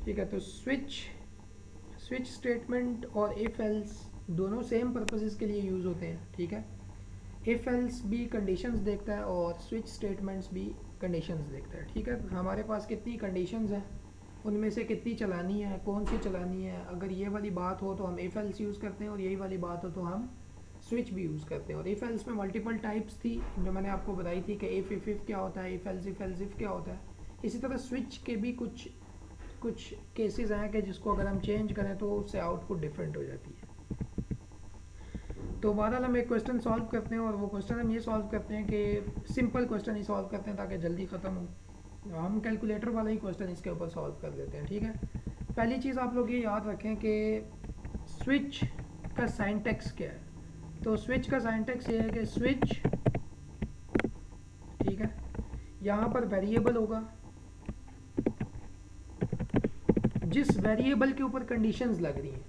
ठीक है, तो स्विच स्टेटमेंट और इफ एल्स दोनों सेम पर्पसेस के लिए यूज़ होते हैं। ठीक है, इफ एल्स भी कंडीशंस देखता है और स्विच स्टेटमेंट्स भी कंडीशंस देखता है। ठीक है, हमारे पास कितनी कंडीशंस हैं, उनमें से कितनी चलानी है, कौन सी चलानी है। अगर ये वाली बात हो तो हम इफ एल्स यूज़ करते हैं, और यही वाली बात हो तो हम स्विच भी यूज़ करते हैं। और इफ एल्स में मल्टीपल टाइप्स थी जो मैंने आपको बताई थी कि इफ क्या होता है, इफ एल्स इफ क्या होता है। इसी तरह स्विच के भी कुछ कुछ केसेस हैं कि जिसको अगर हम चेंज करें तो उससे आउटपुट डिफरेंट हो जाती है। तो बहरहाल हम एक क्वेश्चन सॉल्व करते हैं, और वो क्वेश्चन हम ये सॉल्व करते हैं कि सिंपल क्वेश्चन ही सॉल्व करते हैं ताकि जल्दी ख़त्म हो। हम कैलकुलेटर वाला ही क्वेश्चन इसके ऊपर सॉल्व कर देते हैं। ठीक है, पहली चीज़ आप लोग ये याद रखें कि स्विच का साइंटेक्स क्या है। तो स्विच का साइंटेक्स ये है कि स्विच, ठीक है, यहाँ पर वेरिएबल होगा, जिस वेरिएबल के ऊपर कंडीशंस लग रही हैं।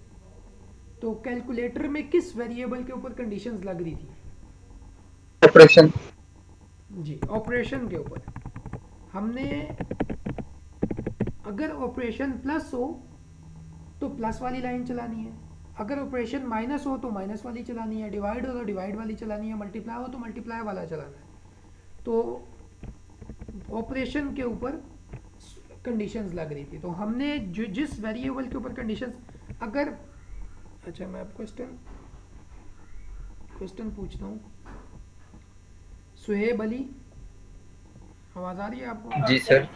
तो कैलकुलेटर में किस वेरिएबल के ऊपर कंडीशंस लग रही थी? ऑपरेशन। जी, ऑपरेशन के ऊपर। हमने अगर ऑपरेशन प्लस हो तो प्लस वाली लाइन चलानी है, अगर ऑपरेशन माइनस हो तो माइनस वाली चलानी है, डिवाइड हो तो डिवाइड वाली चलानी है, मल्टीप्लाई हो तो मल्टीप्लाई वाला चलाना है। तो ऑपरेशन के ऊपर कंडीशंस लग रही थी, तो हमने जो जिस वेरिएबल के ऊपर कंडीशंस, अगर, अच्छा मैं अब क्वेश्चन क्वेश्चन पूछता हूँ। सुहेब अली, आवाज़ आ रही है आपको? जी सर।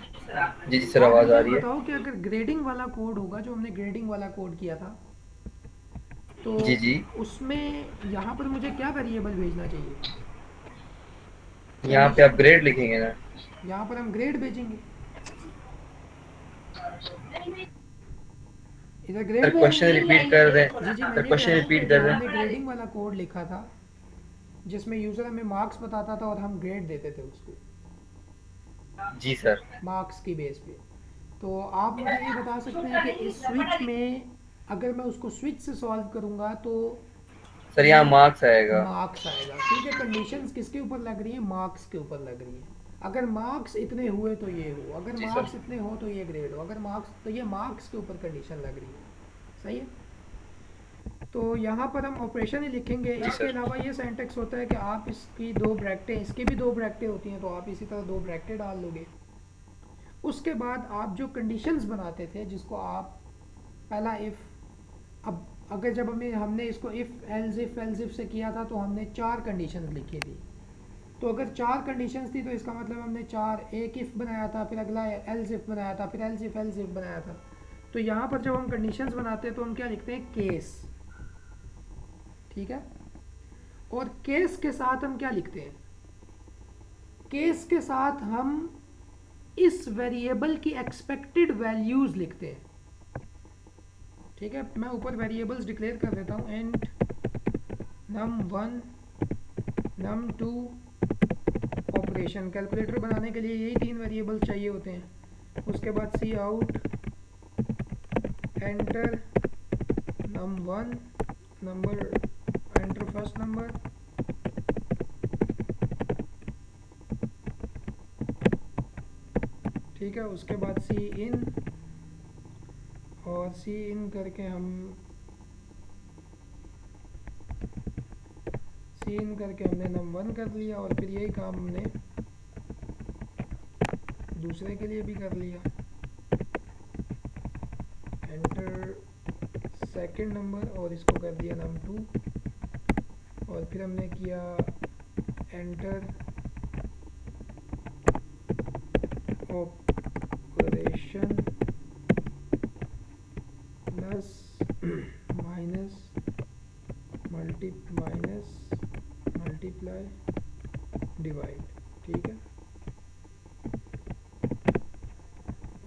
जी सर, आप आवाज़ मुझे आ ये रही है। बताओ कि अगर ग्रेडिंग वाला कोड होगा, जो हमने ग्रेडिंग वाला कोड किया था, तो जी जी। उसमें यहाँ पर मुझे क्या वेरिएबल भेजना चाहिए? यहाँ पे आप कंडीशन, ग्रेड लिखेंगे ना। यहाँ पर हम ग्रेड भेजेंगे, इधर सर ग्रेड क्वेश्चन भेजेंगे। रिपीट कर दें। जी जी, मैं सर ये कह क्वेश्चन रहा हूँ कि रिपीट जो कर हमने दें। ग्रेडिंग वाला कोड लिखा था, जिसमें यूज़र हमें मार्क्स बताता था और हम ग्रेड देते थे उसको जी सर। मार्क्स की बेस पे। तो आप मुझे ये बता सकते हैं कि इस स्विच में अगर मैं उसको स्विच से सॉल्व करूँगा तो सर यहाँ ये मार्क्स आएगा। मार्क्स आएगा, क्योंकि कंडीशंस किसके ऊपर लग रही है? मार्क्स के ऊपर लग रही है। अगर मार्क्स इतने हुए तो ये हो, अगर जी सर। मार्क्स इतने हो तो ये ग्रेड हो, अगर मार्क्स, तो ये मार्क्स के ऊपर कंडीशन लग रही है। सही है, तो यहाँ पर हम ऑपरेशन ही लिखेंगे। जी इसके सर। अलावा ये सेंटेक्स होता है कि आप इसकी दो ब्रैकेटें, इसकी भी दो ब्रैकेटें होती हैं, तो आप इसी तरह दो ब्रैकेटें डाल लोगे। उसके बाद आप जो कंडीशंस बनाते थे, जिसको आप पहला इफ़, अब अगर जब हमें हमने इसको इफ़ एल्स इफ से किया था तो हमने चार कंडीशंस लिखी थी। तो अगर चार कंडीशंस थी तो इसका मतलब हमने चार, एक इफ़ बनाया था, फिर अगला एल्स इफ बनाया था, फिर एल्स इफ बनाया था। तो यहाँ पर जब हम कंडीशंस बनाते हैं तो हम क्या लिखते हैं? केस। ठीक है, और केस के साथ हम क्या लिखते हैं? केस के साथ हम इस वेरिएबल की एक्सपेक्टेड वैल्यूज लिखते हैं। ठीक है, मैं ऊपर वेरिएबल्स डिक्लेयर कर देता हूँ, and num1 num2 operation. Calculator बनाने के लिए यही तीन वेरिएबल्स चाहिए होते हैं। उसके बाद c out, enter num1 number, enter first number, ठीक है। उसके बाद सी इन, और सी इन करके हम सी इन करके हमने num1 कर लिया, और फिर यही काम हमने दूसरे के लिए भी कर लिया, एंटर सेकंड नंबर, और इसको कर दिया num2, और फिर हमने किया enter operation plus minus multiply divide. ठीक है,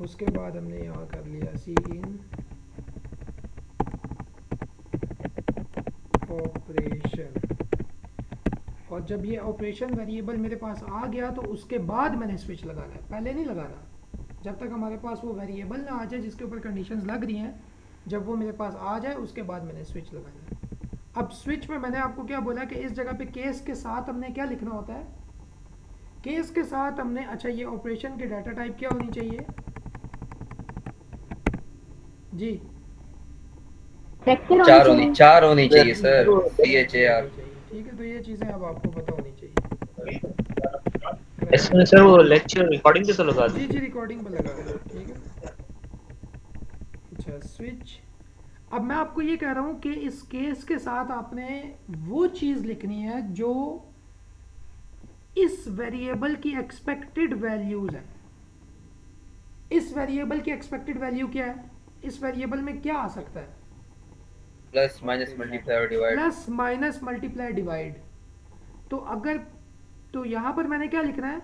उसके बाद हमने यहाँ कर लिया सी इन ऑपरेशन। और जब ये ऑपरेशन वेरिएबल मेरे पास आ गया तो उसके बाद मैंने स्विच लगाना है, पहले नहीं लगाना। जब तक हमारे पास वो वेरिएबल ना आ जाए जिसके ऊपर कंडीशंस लग रही हैं, जब वो मेरे पास आ जाए उसके बाद मैंने स्विच लगाना है। अब स्विच में मैंने आपको क्या बोला कि इस जगह पे केस के साथ हमने क्या लिखना होता है? केस के साथ हमने, अच्छा ये ऑपरेशन के डाटा टाइप क्या होनी चाहिए? जी फैक्टर होनी चाहिए। चार होनी चाहिए जी सर, होनी CHAR। चाहिए। ठीक है, तो ये चीज़ें अब आपको पता होनी चाहिए। इसमें सर वो लेक्चर रिकॉर्डिंग पे तो लगा जी दीजिए। जी रिकॉर्डिंग पे लगा दें, ठीक है। अच्छा स्विच, अब मैं आपको ये कह रहा हूँ कि इस केस के साथ आपने वो चीज़ लिखनी है जो इस वेरिएबल की एक्सपेक्टेड वैल्यूज़ है। इस वेरिएबल की एक्सपेक्टेड वैल्यू क्या है, इस वेरिएबल में क्या आ सकता है? प्लस माइनस मल्टीप्लाई और divide. Plus minus multiply divide. तो अगर, तो यहाँ पर मैंने क्या लिखना है,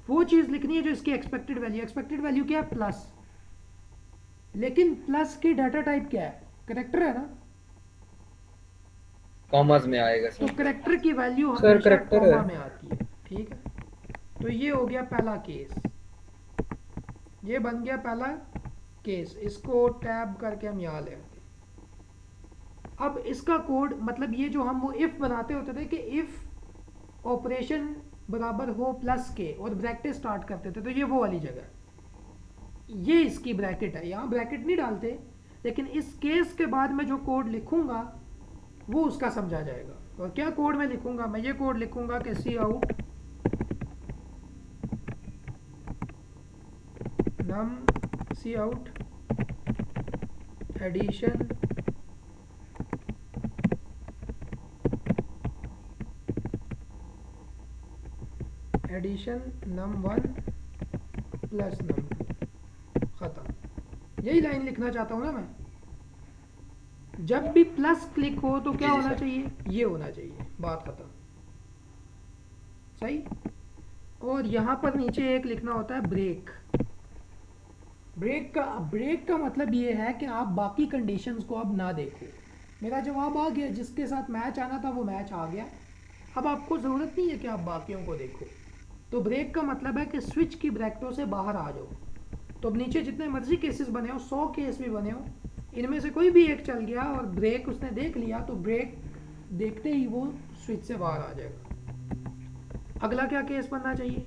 वो चीज़ लिखनी है जो इसकी एक्सपेक्टेड वैल्यू, एक्सपेक्टेड वैल्यू क्या है? प्लस। लेकिन प्लस की डाटा टाइप क्या है? करेक्टर है ना, कॉमर्स में आएगा तो सर। करेक्टर की वैल्यू सर हमेशा करेक्टर कॉमा है। में आती है, ठीक है। तो ये हो गया पहला केस, ये बन गया पहला केस। इसको टैब करके हम यहाँ ले आते हैं। अब इसका कोड, मतलब ये जो हम वो इफ बनाते होते थे कि इफ ऑपरेशन बराबर हो प्लस के और ब्रैकेट स्टार्ट करते थे, तो ये वो वाली जगह, ये इसकी ब्रैकेट है। यहाँ ब्रैकेट नहीं डालते, लेकिन इस केस के बाद मैं जो कोड लिखूंगा वो उसका समझा जाएगा। और क्या कोड मैं लिखूंगा? मैं ये कोड लिखूंगा कि c out num, c out addition num1 plus num2, खत्म। यही लाइन लिखना चाहता हूँ ना मैं। जब भी प्लस क्लिक हो तो क्या जी, जी, होना सर। चाहिए? ये होना चाहिए, बात खत्म। सही। और यहाँ पर नीचे एक लिखना होता है ब्रेक। ब्रेक का मतलब ये है कि आप बाकी कंडीशंस को अब ना देखो। मेरा जवाब आ गया, जिसके साथ मैच आना था वो मैच आ गया। अब आपको ज़रूरत नहीं है कि आप बाकियों को देखो। तो ब्रेक का मतलब है कि स्विच की ब्रैकेटों से बाहर आ जाओ। तो अब नीचे जितने मर्जी केसेस बने हो, 100 केस भी बने हो, इनमें से कोई भी एक चल गया और ब्रेक उसने देख लिया, तो ब्रेक देखते ही वो स्विच से बाहर आ जाएगा। अगला क्या केस बनना चाहिए?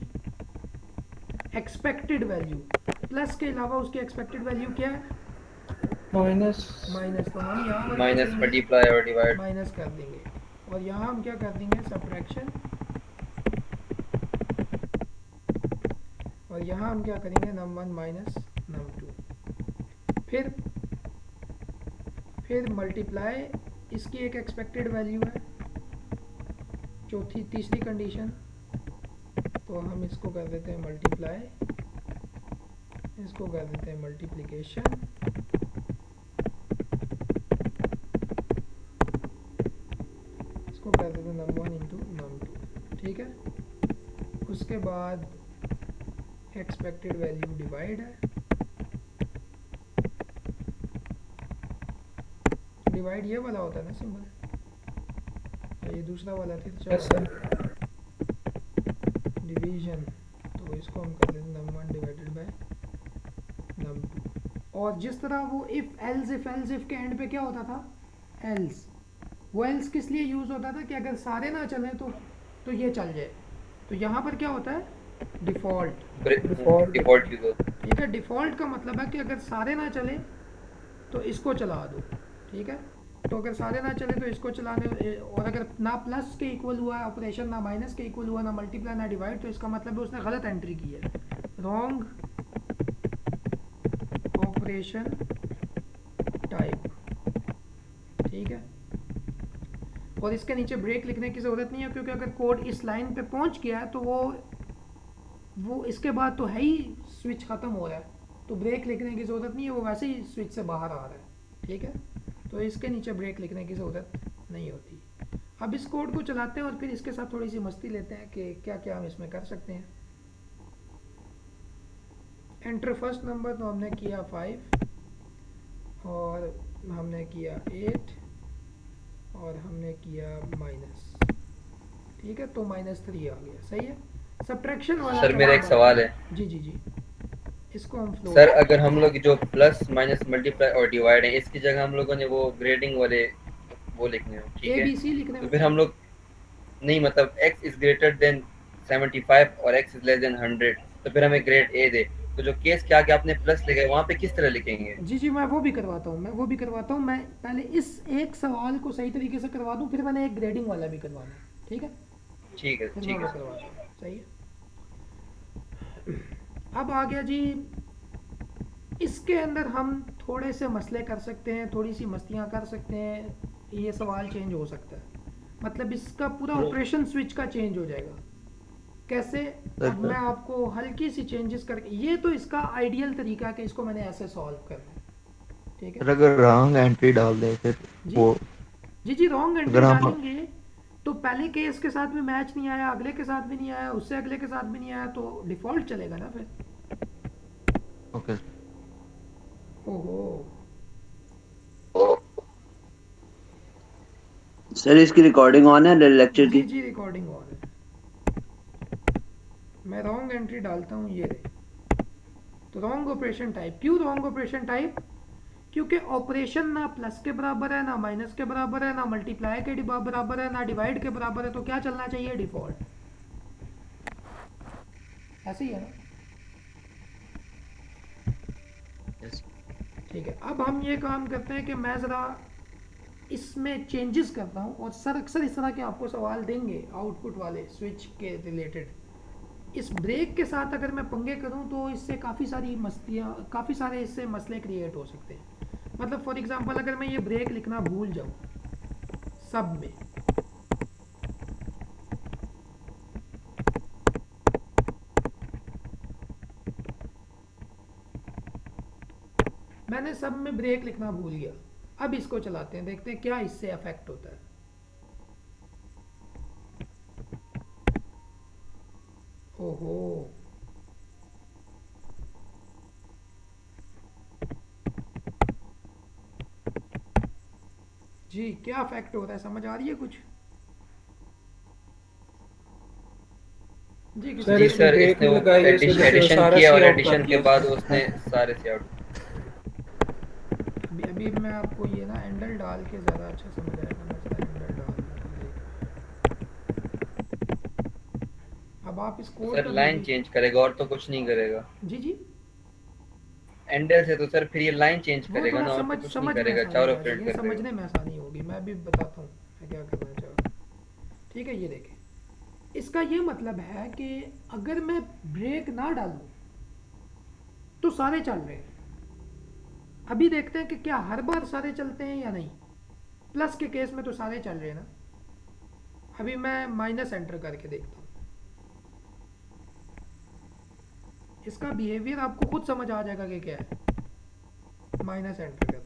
Expected value. प्लस के अलावा उसकी एक्सपेक्टेड वैल्यू क्या है? माइनस। माइनस। तो हम यहाँ पर क्या माइनस करेंगे? मल्टीप्लाई और डिवाइड। माइनस कर देंगे। और यहाँ हम क्या कर देंगे? सब्ट्रैक्शन। और यहाँ हम क्या करेंगे? num1 minus num2। फिर मल्टीप्लाई, इसकी एक एक्सपेक्टेड वैल्यू है, तीसरी कंडीशन। तो हम इसको कर देते हैं मल्टीप्लाई, इसको कर देते हैं मल्टीप्लिकेशन, इसको कर देते हैं num1 इंटू num2, ठीक है। उसके बाद एक्सपेक्टेड वैल्यू डिवाइड है। डिवाइड ये वाला होता है ना सिंबल, ये दूसरा वाला था, यस चलो सर। डिवीजन। तो इसको हम कर देते हैं num1 डिवाइडेड बाय num2। और जिस तरह वो इफ एल्स के एंड पे क्या होता था? एल्स। वो एल्स किस लिए यूज़ होता था? कि अगर सारे ना चले तो ये चल जाए। तो यहाँ पर क्या होता है? डिफ़ॉल्ट। डिफॉल्ट यूज होता है। ठीक है, डिफ़ॉल्ट का मतलब है कि अगर सारे ना चले तो इसको चला दो, ठीक है। तो अगर सारे ना चले तो इसको चलाने, और अगर ना प्लस के इक्वल हुआ है ऑपरेशन, ना माइनस के इक्वल हुआ, ना मल्टीप्लाई ना डिवाइड, तो इसका मतलब है उसने गलत एंट्री की है, रॉन्ग ऑपरेशन टाइप, ठीक है। और इसके नीचे ब्रेक लिखने की ज़रूरत नहीं है, क्योंकि अगर कोड इस लाइन पे पहुंच गया है तो वो इसके बाद तो है ही स्विच ख़त्म हो रहा है, तो ब्रेक लिखने की ज़रूरत नहीं है, वो वैसे ही स्विच से बाहर आ रहा है, ठीक है। तो इसके नीचे ब्रेक लिखने की ज़रूरत नहीं होती। अब इस कोड को चलाते हैं और फिर इसके साथ थोड़ी सी मस्ती लेते हैं कि क्या क्या हम इसमें कर सकते हैं। एंटर फर्स्ट नंबर, तो हमने किया 5 और हमने किया 8 और हमने किया माइनस, ठीक है। तो -3 आ गया, सही है। सब्ट्रैक्शन वाला सर मेरा एक जवाब सवाल है। जी जी जी, इसको हम फ्लोट। सर अगर हम लोग जो प्लस माइनस मल्टीप्लाई और डिवाइड है, इसकी जगह हम लोगों ने वो ग्रेडिंग वाले वो लिखने हैं, ठीक ए है। बी सी लिखने तो हो? फिर हम लोग नहीं, मतलब x इज ग्रेटर देन 75 और x इज लेस देन 100, तो फिर हमें ग्रेड ए दे। तो जो केस के आगे आपने प्लस लिखा है वहाँ पे किस तरह लिखेंगे? जी मैं वो भी करवाता हूँ। मैं पहले इस एक सवाल को सही तरीके से करवा दूँ, फिर मैंने एक ग्रेडिंग वाला भी करवाना है, ठीक है? ठीक है, फिर मैं ठीक वो है सर। करवाता हूँ, सही है। अब आ गया जी, इसके अंदर हम थोड़े से मसले कर सकते हैं, थोड़ी सी मस्तियाँ कर सकते हैं, ये सवाल चेंज हो सकता है, मतलब इसका पूरा ऑपरेशन स्विच का चेंज हो जाएगा। कैसे? अब मैं आपको हल्की सी चेंजेस करके, ये तो इसका आइडियल तरीका है कि इसको मैंने ऐसे सॉल्व करना है, ठीक है? सर अगर रॉन्ग एंट्री डाल दें फिर जी वो, जी रॉन्ग एंट्री अगर हम डालेंगे तो पहले केस के साथ में मैच नहीं आया, अगले के साथ भी नहीं आया, उससे अगले के साथ भी नहीं आया, तो डिफ़ॉल्ट चलेगा ना फिर। ओके ओहो, सर इसकी रिकॉर्डिंग ऑन है लेक्चर की? जी रिकॉर्डिंग ऑन है। मैं रॉन्ग एंट्री डालता हूँ, ये रहे। तो रॉन्ग ऑपरेशन टाइप, क्यों रॉन्ग ऑपरेशन टाइप? क्योंकि ऑपरेशन ना प्लस के बराबर है, ना माइनस के बराबर है, ना मल्टीप्लाई के बराबर है, ना डिवाइड के बराबर है, तो क्या चलना चाहिए? डिफ़ॉल्ट। ऐसे ही है ना? ठीक है, अब हम ये काम करते हैं कि मैं ज़रा इसमें चेंजेस करता हूँ, और सर अक्सर इस तरह के आपको सवाल देंगे आउटपुट वाले स्विच के रिलेटेड। इस ब्रेक के साथ अगर मैं पंगे करूँ तो इससे काफ़ी सारी मस्तियाँ, काफ़ी सारे इससे मसले क्रिएट हो सकते हैं। मतलब फॉर एग्जांपल अगर मैं ये ब्रेक लिखना भूल जाऊँ सब में, मैंने सब में ब्रेक लिखना भूल गया, अब इसको चलाते हैं, देखते हैं क्या इससे अफेक्ट होता है। ओहो, जी क्या अफेक्ट हो रहा है, समझ आ रही है कुछ? जी किसी सर जी को? इसमें सर, ब्रेक इसने नहीं वो लगाई, इस वजह से वो एडिशन सारा किया सी और आउट कर एडिशन के दिया बाद उसने। उसने सारे से आउट। अभी अभी मैं आपको ये ना एंडल डाल के ज़्यादा अच्छा समझ आएगा, मैं ज़रा एंडल डाल दूँ, अब आप इस तो कोड सर का भी लाइन चेंज करेगा और तो कुछ नहीं करेगा। जी एंडल से तो सर फिर ये लाइन चेंज वो करेगा थोड़ा ना, और तो समझ कुछ नहीं समझ में करेगा, आसानी चारों आ ऑपरेट जाएगी, कर देगा। समझने में आसानी होगी, मैं भी बताता हूँ मैं क्या करना चाह रहा हूँ। ठीक है, ये देखें, इसका ये मतलब है कि अगर मैं ब्रेक ना डालूँ तो सारे चल रहे हैं। अभी देखते हैं कि क्या हर बार सारे चलते हैं या नहीं। प्लस के केस में तो सारे चल रहे हैं ना। अभी मैं माइनस एंटर करके देखता हूँ, इसका बिहेवियर आपको खुद समझ आ जाएगा कि क्या है। माइनस एंटर करता हूँ,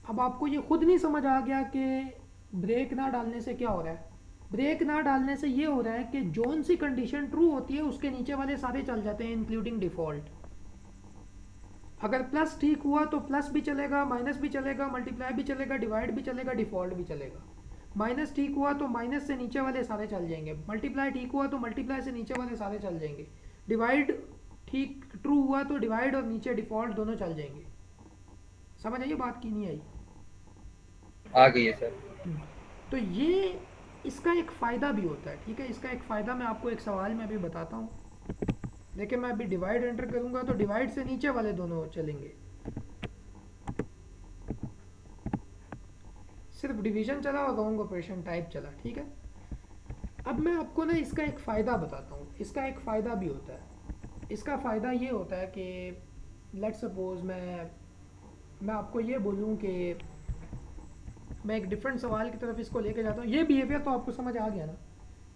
अब आपको ये खुद नहीं समझ आ गया कि ब्रेक ना डालने से क्या हो रहा है? ब्रेक ना डालने से ये हो रहा है कि जोन सी कंडीशन ट्रू होती है उसके नीचे वाले सारे चल जाते हैं इंक्लूडिंग डिफ़ॉल्ट। अगर प्लस ठीक हुआ तो प्लस भी चलेगा, माइनस भी चलेगा, मल्टीप्लाई भी चलेगा, डिवाइड भी चलेगा, डिफ़ॉल्ट भी चलेगा। माइनस ठीक हुआ तो माइनस से नीचे वाले सारे चल जाएंगे, मल्टीप्लाई ठीक हुआ तो मल्टीप्लाई से नीचे वाले सारे चल जाएंगे, डिवाइड ठीक ट्रू हुआ तो डिवाइड और नीचे डिफ़ॉल्ट दोनों चल जाएंगे। समझ आइए बात की नहीं आई? आ गई है सर। तो ये इसका एक फ़ायदा भी होता है, ठीक है? इसका एक फ़ायदा मैं आपको एक सवाल में अभी बताता हूँ। देखिए मैं अभी डिवाइड एंटर करूँगा तो डिवाइड से नीचे वाले दोनों चलेंगे, सिर्फ डिवीजन चला और रॉन्ग ऑपरेशन टाइप चला, ठीक है? अब मैं आपको ना इसका एक फ़ायदा बताता हूँ, इसका एक फ़ायदा भी होता है। इसका फ़ायदा ये होता है कि लेट्स सपोज मैं आपको ये बोलूँ कि मैं एक डिफरेंट सवाल की तरफ इसको लेके जाता हूँ। ये बिहेवियर तो आपको समझ आ गया ना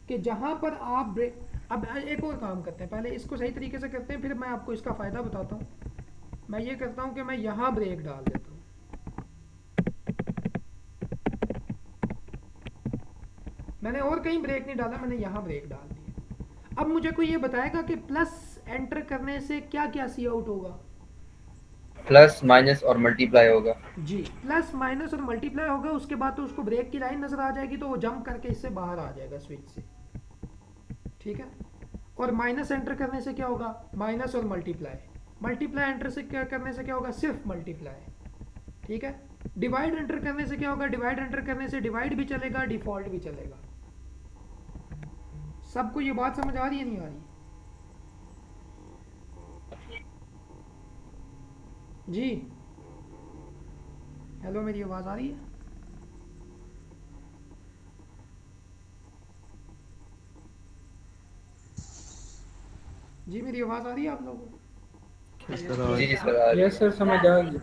कि जहाँ पर आप ब्रेक, अब एक और काम करते हैं, पहले इसको सही तरीके से करते हैं, फिर मैं आपको इसका फ़ायदा बताता हूँ। मैं ये करता हूँ कि मैं यहाँ ब्रेक डाल देता हूँ, मैंने और कहीं ब्रेक नहीं डाला, मैंने यहाँ ब्रेक डाल दिया। अब मुझे कोई ये बताएगा कि प्लस एंटर करने से क्या क्या सी आउट होगा? प्लस माइनस और मल्टीप्लाई होगा। जी, प्लस माइनस और मल्टीप्लाई होगा, उसके बाद तो उसको ब्रेक की लाइन नज़र आ जाएगी, तो वो जंप करके इससे बाहर आ जाएगा स्विच से, ठीक है? और माइनस एंटर करने से क्या होगा? माइनस और मल्टीप्लाई। मल्टीप्लाई एंटर से क्या करने से क्या होगा? सिर्फ मल्टीप्लाई, ठीक है? डिवाइड एंटर करने से क्या होगा? डिवाइड एंटर करने से डिवाइड भी चलेगा, डिफॉल्ट भी चलेगा। सबको ये बात समझ आ रही है नहीं आ रही? जी हेलो, मेरी आवाज़ आ रही है? जी मेरी आवाज़ आ रही है आप लोगों को? जी जी सर आ रही यस है। सर, समझ आ गई।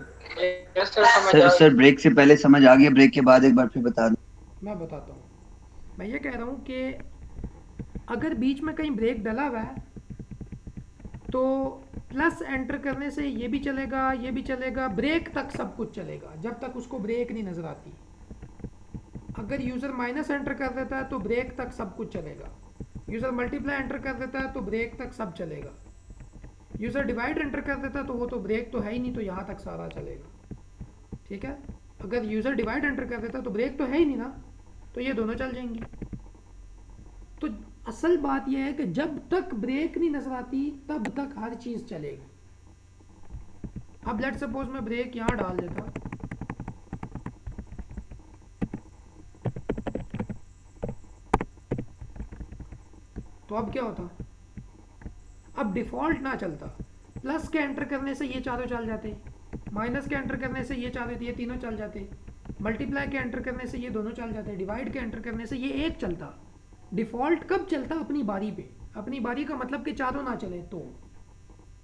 सर ब्रेक से पहले समझ आ गया, ब्रेक के बाद एक बार फिर बता दो। मैं बताता हूँ। मैं ये कह रहा हूँ कि अगर बीच में कहीं ब्रेक डला हुआ है तो प्लस एंटर करने से ये भी चलेगा, ये भी चलेगा, ब्रेक तक सब कुछ चलेगा जब तक उसको ब्रेक नहीं नज़र आती। अगर यूज़र माइनस एंटर कर देता है तो ब्रेक तक सब कुछ चलेगा। यूज़र मल्टीप्लाई एंटर कर देता है तो ब्रेक तक सब चलेगा। यूज़र डिवाइड एंटर कर देता है तो वो तो ब्रेक तो है ही नहीं, तो यहाँ तक सारा चलेगा। ठीक है, अगर यूज़र डिवाइड एंटर कर देता है तो ब्रेक तो है ही नहीं ना, तो ये दोनों चल जाएंगी। तो असल बात यह है कि जब तक ब्रेक नहीं नजर आती तब तक हर चीज़ चलेगी। अब लेट सपोज मैं ब्रेक यहाँ डाल देता, तो अब क्या होता? अब डिफ़ॉल्ट ना चलता। प्लस के एंटर करने से ये चारों चल जाते, माइनस के एंटर करने से ये ये तीनों चल जाते, मल्टीप्लाई के एंटर करने से ये दोनों चल जाते, डिवाइड के एंटर करने से ये एक चलता। डिफ़ॉल्ट कब चलता? अपनी बारी पे। अपनी बारी का मतलब कि चारों ना चले तो,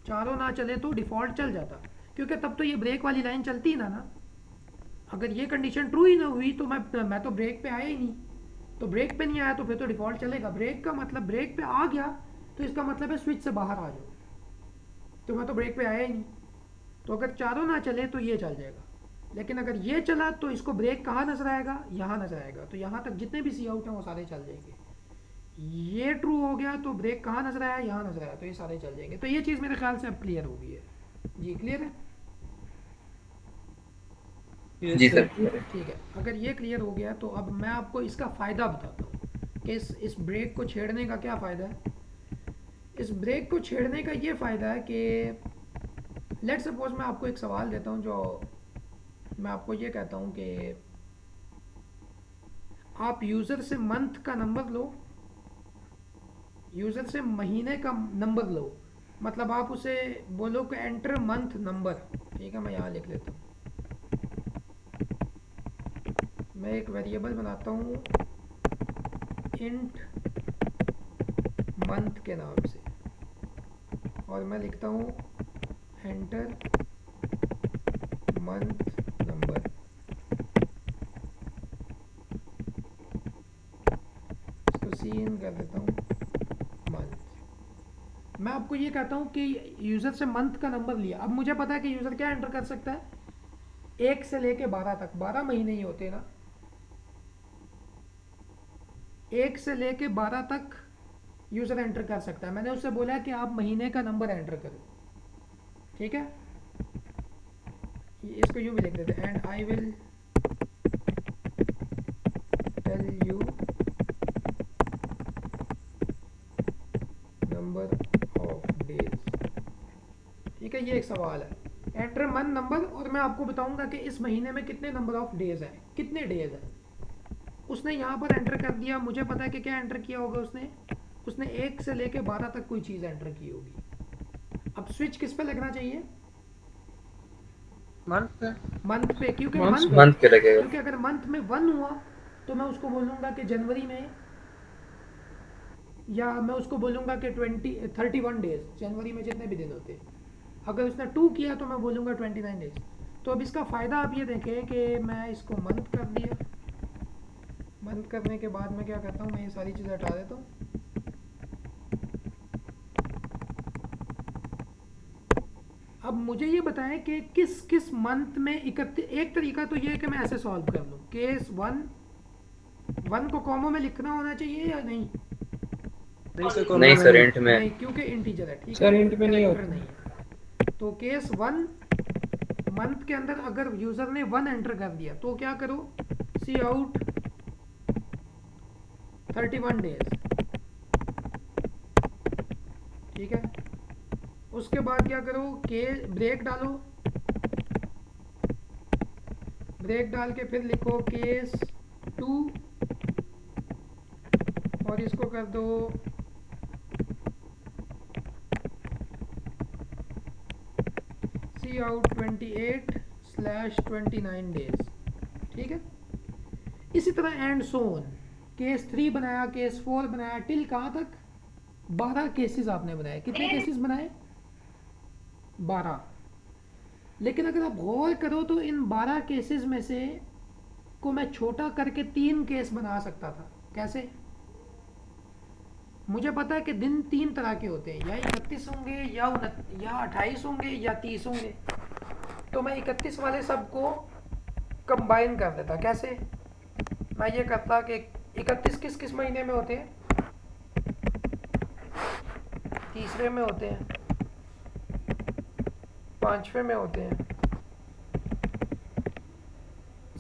चारों ना चले तो डिफ़ॉल्ट चल जाता, क्योंकि तब तो ये ब्रेक वाली लाइन चलती ही ना। अगर ये कंडीशन ट्रू ही ना हुई तो मैं तो ब्रेक पे आया ही नहीं, तो ब्रेक पे नहीं आया तो फिर तो डिफ़ॉल्ट चलेगा। ब्रेक का मतलब ब्रेक पे आ गया तो इसका मतलब है स्विच से बाहर आ जाओ, तो मैं तो ब्रेक पे आया ही नहीं। तो अगर चारों ना चले तो ये चल जाएगा, लेकिन अगर ये चला तो इसको ब्रेक कहाँ नजर आएगा? यहाँ नजर आएगा। तो यहाँ तक जितने भी सी आउट हैं वो सारे चल जाएंगे। ये ट्रू हो गया तो ब्रेक कहाँ नजर आया? यहाँ नजर आया, तो ये सारे चल जाएंगे। तो ये चीज़ मेरे ख्याल से अब क्लियर हो गई है। जी क्लियर है? जी सर। ठीक है, अगर ये क्लियर हो गया तो अब मैं आपको इसका फ़ायदा बताता हूँ कि इस ब्रेक को छेड़ने का क्या फ़ायदा है। इस ब्रेक को छेड़ने का ये फ़ायदा है कि लेट सपोज मैं आपको एक सवाल देता हूँ, जो मैं आपको ये कहता हूँ कि आप यूज़र से मंथ का नंबर लो, यूज़र से महीने का नंबर लो, मतलब आप उसे बोलो कि एंटर मंथ नंबर। ठीक है, मैं यहाँ लिख लेता हूँ। मैं एक वेरिएबल बनाता हूँ इंट मंथ के नाम से, और मैं लिखता हूँ एंटर मंथ नंबर। इसको सीन कर देता हूँ मंथ। मैं आपको ये कहता हूँ कि यूज़र से मंथ का नंबर लिया। अब मुझे पता है कि यूज़र क्या एंटर कर सकता है, 1 से लेके 12 तक, 12 महीने ही होते ना, 1 से लेके 12 तक यूज़र एंटर कर सकता है। मैंने उससे बोला है कि आप महीने का नंबर एंटर करो। ठीक है, इसको यूँ भी लिख देते हैं, and I will tell you number of days. ठीक है, ये एक सवाल है, एंटर मंथ नंबर, और मैं आपको बताऊंगा कि इस महीने में कितने नंबर ऑफ डेज हैं, कितने डेज हैं। उसने यहाँ पर एंटर कर दिया, मुझे पता है कि क्या एंटर किया होगा उसने 1 से लेके 12 तक कोई चीज़ एंटर की होगी। अब स्विच किस पे लगना चाहिए? मंथ पे, क्योंकि मंथ पे लगेगा। क्योंकि अगर मंथ में 1 हुआ तो मैं उसको बोलूँगा कि जनवरी में, या मैं उसको बोलूँगा कि 31 डेज, जनवरी में जितने भी दिन होते हैं। अगर उसने 2 किया तो मैं बोलूँगा 29 डेज। तो अब इसका फ़ायदा आप ये देखें कि मैं इसको मंथ कर दिया, मंथ करने के बाद मैं क्या करता हूँ, मैं ये सारी चीज़ें हटा देता हूँ। अब मुझे ये बताएं कि किस किस मंथ में 31। एक तरीका तो ये है कि मैं ऐसे सॉल्व कर लूँ, केस 1 को कॉमो में लिखना होना चाहिए या नहीं? नहीं सर, इंट में नहीं, क्योंकि इंटीजर है। ठीक है सर, int में नहीं कैरेक्टर होता। नहीं है। तो केस 1 मंथ के अंदर अगर यूजर ने 1 एंटर कर दिया तो क्या करो, सी आउट 31 डेज। ठीक है, उसके बाद क्या करो, के ब्रेक डालो, ब्रेक डाल के फिर लिखो केस 2, और इसको कर दो सी आउट 28/29 डेज, ठीक है। इसी तरह एंड सो ऑन, केस 3 बनाया, केस 4 बनाया, टिल कहाँ तक 12 केसेस आपने बनाए। कितने केसेस बनाए? 12। लेकिन अगर आप गौर करो तो इन 12 केसेस में से को मैं छोटा करके 3 केस बना सकता था। कैसे? मुझे पता है कि दिन 3 तरह के होते हैं, या 31 होंगे या 28 होंगे या 30 होंगे। तो मैं 31 वाले सबको कंबाइन कर देता। कैसे? मैं ये करता कि 31 किस किस महीने में होते हैं? तीसरे में होते हैं, 5वें में होते हैं,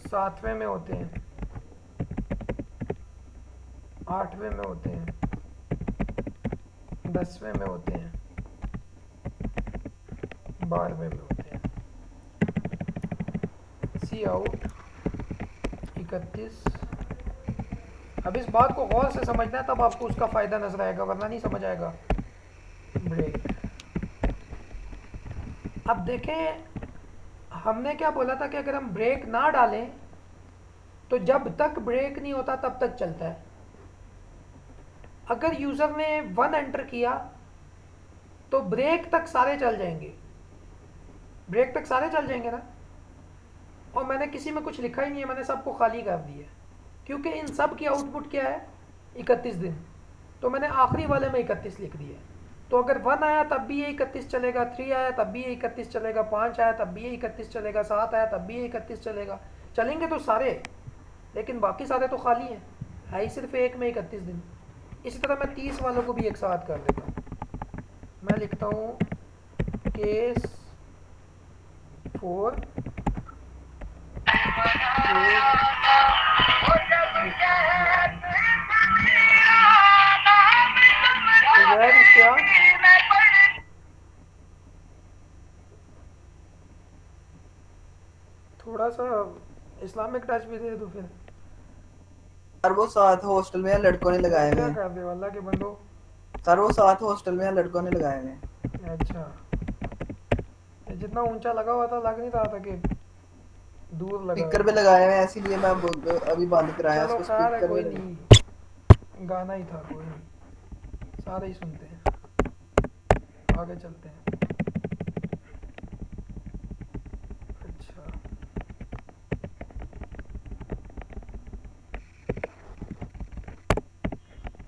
7वें में होते हैं, 8वें में होते हैं, 10वें में होते हैं, 12वें में होते हैं। सी आउट 31। अब इस बात को गौर से समझना है, तब आपको उसका फ़ायदा नजर आएगा, वरना नहीं समझ आएगा। ब्रेक। अब देखें, हमने क्या बोला था कि अगर हम ब्रेक ना डालें तो जब तक ब्रेक नहीं होता तब तक चलता है। अगर यूज़र ने 1 एंटर किया तो ब्रेक तक सारे चल जाएंगे, ब्रेक तक सारे चल जाएंगे ना। और मैंने किसी में कुछ लिखा ही नहीं है, मैंने सबको खाली कर दिया, क्योंकि इन सब की आउटपुट क्या है? 31 दिन। तो मैंने आखिरी वाले में 31 लिख दिया। तो अगर 1 आया तब भी ये 31 चलेगा, 3 आया तब भी ये 31 चलेगा, 5 आया तब भी ये 31 चलेगा, 7 आया तब भी ये 31 चलेगा। चलेंगे तो सारे, लेकिन बाकी सारे तो खाली हैं, है ही सिर्फ एक में 31 दिन। इसी तरह मैं 30 वालों को भी एक साथ कर देता हूँ। मैं लिखता हूँ केस 4 क्या थोड़ा सा इस्लामिक टच भी दे दो फिर। सर वो साथ हॉस्टल में लड़कों ने लगाए क्या हुए हैं। कर दे अल्लाह के बंदो। सर वो साथ हॉस्टल में लड़कों ने लगाए हुए हैं। अच्छा, ये जितना ऊंचा लगा हुआ था लग नहीं रहा था कि दूर लगा। स्पीकर पे लगाए हुए हैं, इसीलिए मैं अभी बंद कराया चलो उसको। खैर है, स्पीकर कोई पे नहीं, गाना ही था, कोई नहीं, सारे ही सुनते हैं। आगे चलते हैं। अच्छा,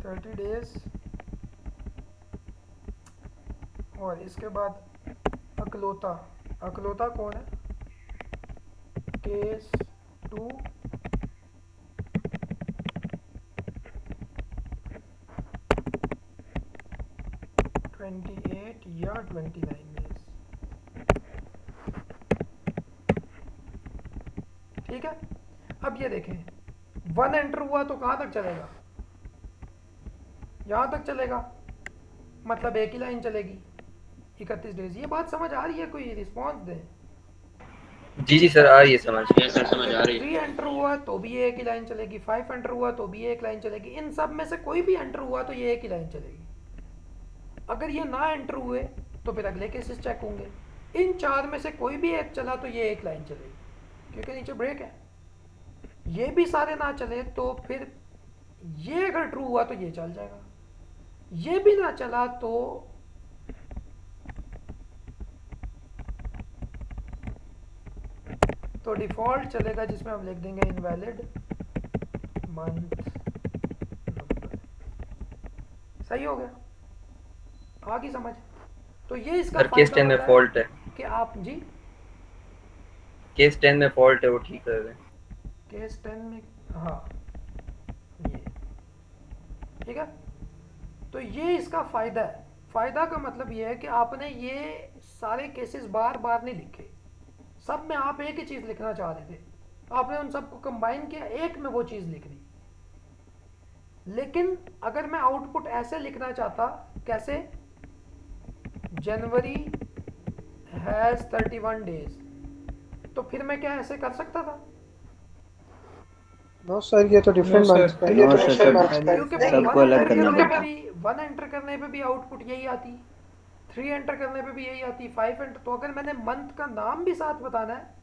थर्टी डेज और इसके बाद अकलौता। अकलौता कौन है? केस 2 28 या 29 डेज, ठीक है। अब ये देखें, 1 एंटर हुआ तो कहाँ तक चलेगा? यहाँ तक चलेगा, मतलब एक ही लाइन चलेगी 31 डेज। ये बात समझ आ रही है? कोई रिस्पॉन्स दें। जी जी सर, आ रही है समझ। सर समझ आ रही है। 3 एंटर हुआ तो भी ये एक ही लाइन चलेगी, 5 एंटर हुआ तो भी एक लाइन चलेगी। इन सब में से कोई भी एंटर हुआ तो ये एक ही लाइन चलेगी। अगर ये ना एंटर हुए तो फिर अगले केसेस चेक होंगे। इन 4 में से कोई भी एक चला तो ये एक लाइन चलेगी, क्योंकि नीचे ब्रेक है। ये भी सारे ना चले तो फिर ये अगर ट्रू हुआ तो ये चल जाएगा, ये भी ना चला तो डिफॉल्ट चलेगा, जिसमें हम लिख देंगे इनवैलिड मंथ नंबर। सही हो गया? आ गई समझ? तो ये इसका सर केस 10 में फॉल्ट है, कि आप जी केस 10 में फॉल्ट है, वो ठीक कर दें। केस 10 में, हाँ ये ठीक है। तो ये इसका फ़ायदा है। फ़ायदा का मतलब ये है कि आपने ये सारे केसेस बार बार नहीं लिखे, सब में आप एक ही चीज़ लिखना चाह रहे थे, आपने उन सबको कंबाइन किया, एक में वो चीज़ लिख दी। लेकिन अगर मैं आउटपुट ऐसे लिखना चाहता, कैसे? जनवरी हैज़ 31 डेज, तो फिर मैं क्या ऐसे कर सकता था? नो सर, ये तो डिफरेंट No, मंथ्स का है। no, sir, सब क्योंकि सबको अलग करना पड़ता। 1 एंटर करने पे भी आउटपुट यही आती। 3 एंटर करने पे भी यही आती है, 5 एंटर। तो अगर मैंने मंथ का नाम भी साथ बताना है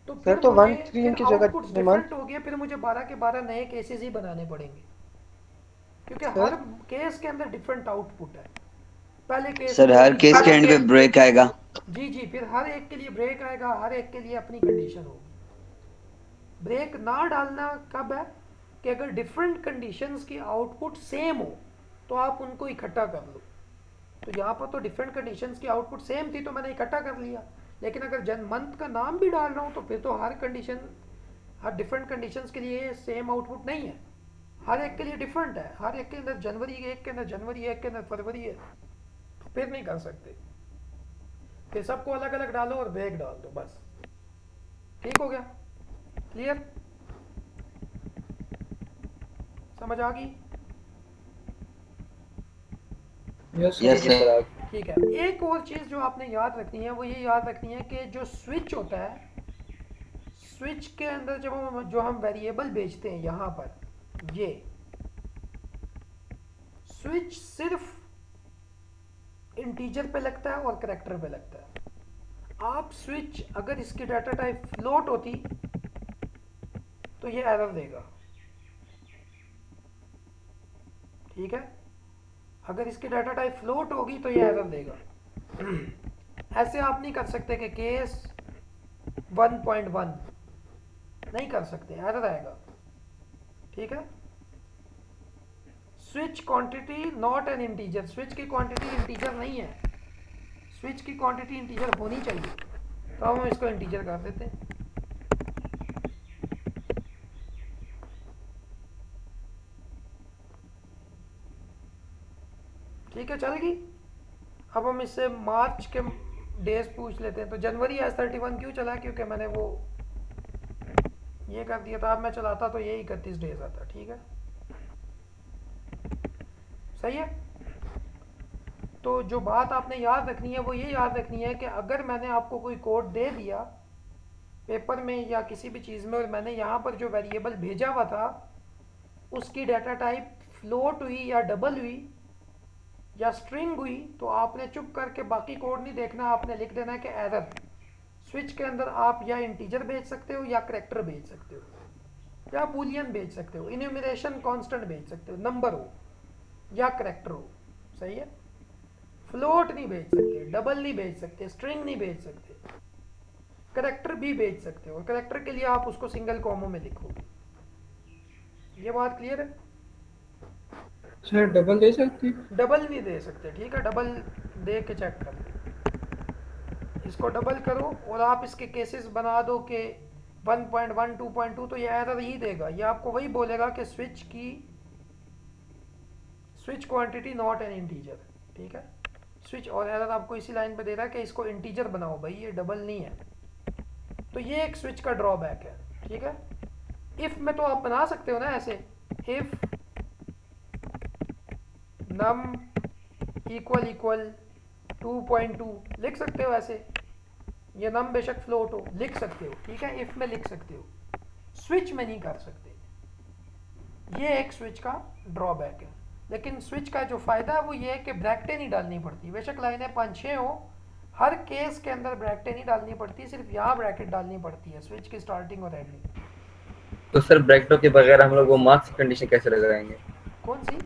तो सर फिर तो मुझे 1 3 फिर की जगह आउटपुट्स डिफरेंट हो गए, फिर मुझे 12 के 12 नए केसेस ही बनाने पड़ेंगे, क्योंकि हर सर केस के अंदर डिफरेंट आउटपुट है। पहले केस सर में हर होगी केस के एंड पे ब्रेक आएगा। जी जी, फिर हर एक के लिए ब्रेक आएगा, हर एक के लिए अपनी कंडीशन होगी। ब्रेक ना डालना कब है कि अगर डिफरेंट कंडीशंस की आउटपुट सेम हो तो आप उनको इकट्ठा कर लो। तो यहाँ पर तो डिफरेंट कंडीशंस की आउटपुट सेम थी तो मैंने इकट्ठा कर लिया, लेकिन अगर जन मंथ का नाम भी डाल रहा हूँ तो फिर तो हर डिफरेंट कंडीशंस के लिए सेम आउटपुट नहीं है, हर एक के लिए डिफरेंट है। हर एक के अंदर जनवरी, एक के अंदर जनवरी है, एक के अंदर फरवरी है, तो फिर नहीं कर सकते। फिर सबको अलग अलग डालो और ब्रेक डाल दो, बस। ठीक हो गया? क्लियर? समझ आ गई? यस यस ठीक है सर। सर आप। ठीक है। एक और चीज़ जो आपने याद रखनी है वो ये याद रखनी है कि जो स्विच होता है, स्विच के अंदर जब हम वेरिएबल भेजते हैं यहाँ पर, ये स्विच सिर्फ इंटीजर पे लगता है और करैक्टर पे लगता है। आप स्विच अगर इसकी डाटा टाइप फ्लोट होती तो ये एरर देगा, ठीक है? अगर इसकी डाटा टाइप फ्लोट होगी तो ये एरर देगा। ऐसे आप नहीं कर सकते कि केस 1.1 नहीं कर सकते, एरर आएगा, ठीक है? Switch quantity not an integer, switch की क्वांटिटी इंटीजर नहीं है, स्विच की क्वांटिटी इंटीजर होनी चाहिए, तो हम इसको इंटीजर कर देते हैं। ठीक है, चल गई। अब हम इससे मार्च के डेज पूछ लेते हैं। तो जनवरी एज 31 क्यों चला? क्योंकि मैंने वो ये कर दिया था। अब मैं चलाता तो ये 31 डेज आता, ठीक है? सही है। तो जो बात आपने याद रखनी है वो ये याद रखनी है कि अगर मैंने आपको कोई कोड दे दिया पेपर में या किसी भी चीज़ में और मैंने यहाँ पर जो वेरिएबल भेजा हुआ था उसकी डाटा टाइप फ्लोट हुई या डबल हुई या स्ट्रिंग हुई, तो आपने चुप करके बाकी कोड नहीं देखना, आपने लिख देना है कि एरर। स्विच के अंदर आप या इंटीजर भेज सकते हो या करैक्टर भेज सकते हो या बूलियन भेज सकते हो, इन्यूमरेशन कांस्टेंट भेज सकते हो, नंबर हो या करैक्टर हो, सही है? फ्लोट नहीं भेज सकते, डबल नहीं भेज सकते, स्ट्रिंग नहीं भेज सकते, करैक्टर भी भेज सकते हो। करैक्टर के लिए आप उसको सिंगल कॉमो में लिखोगे। ये बात क्लियर है? सर डबल दे सकती? डबल नहीं दे सकते, ठीक है? डबल दे के चेक कर लो, इसको डबल करो और आप इसके केसेस बना दो कि 1.1 2.2, तो ये एरर ही देगा। ये आपको वही बोलेगा कि switch quantity not an integer, ठीक है? स्विच, और एरर आपको इसी लाइन पे दे रहा है कि इसको इंटीजर बनाओ भाई, ये डबल नहीं है। तो ये एक स्विच का ड्रॉबैक है, ठीक है? इफ में तो आप बना सकते हो ना ऐसे, इफ num इक्वल 2.2 लिख सकते हो ऐसे। ये num बेशक फ्लोट हो, लिख सकते हो, ठीक है? इफ में लिख सकते हो, स्विच में नहीं कर सकते। ये एक स्विच का ड्रॉबैक है। लेकिन स्विच का जो फायदा है वो ये है कि ब्रैकेटें नहीं डालनी पड़ती। बेशक लाइनें 5-6 हो, हर केस के अंदर ब्रैकेटें नहीं डालनी पड़ती, सिर्फ यहाँ ब्रैकेट डालनी पड़ती है स्विच की स्टार्टिंग और एंडिंग। तो सर ब्रैकेटों के बगैर हम लोग वो मार्क्स कंडीशन कैसे लगाएंगे? कौन सी?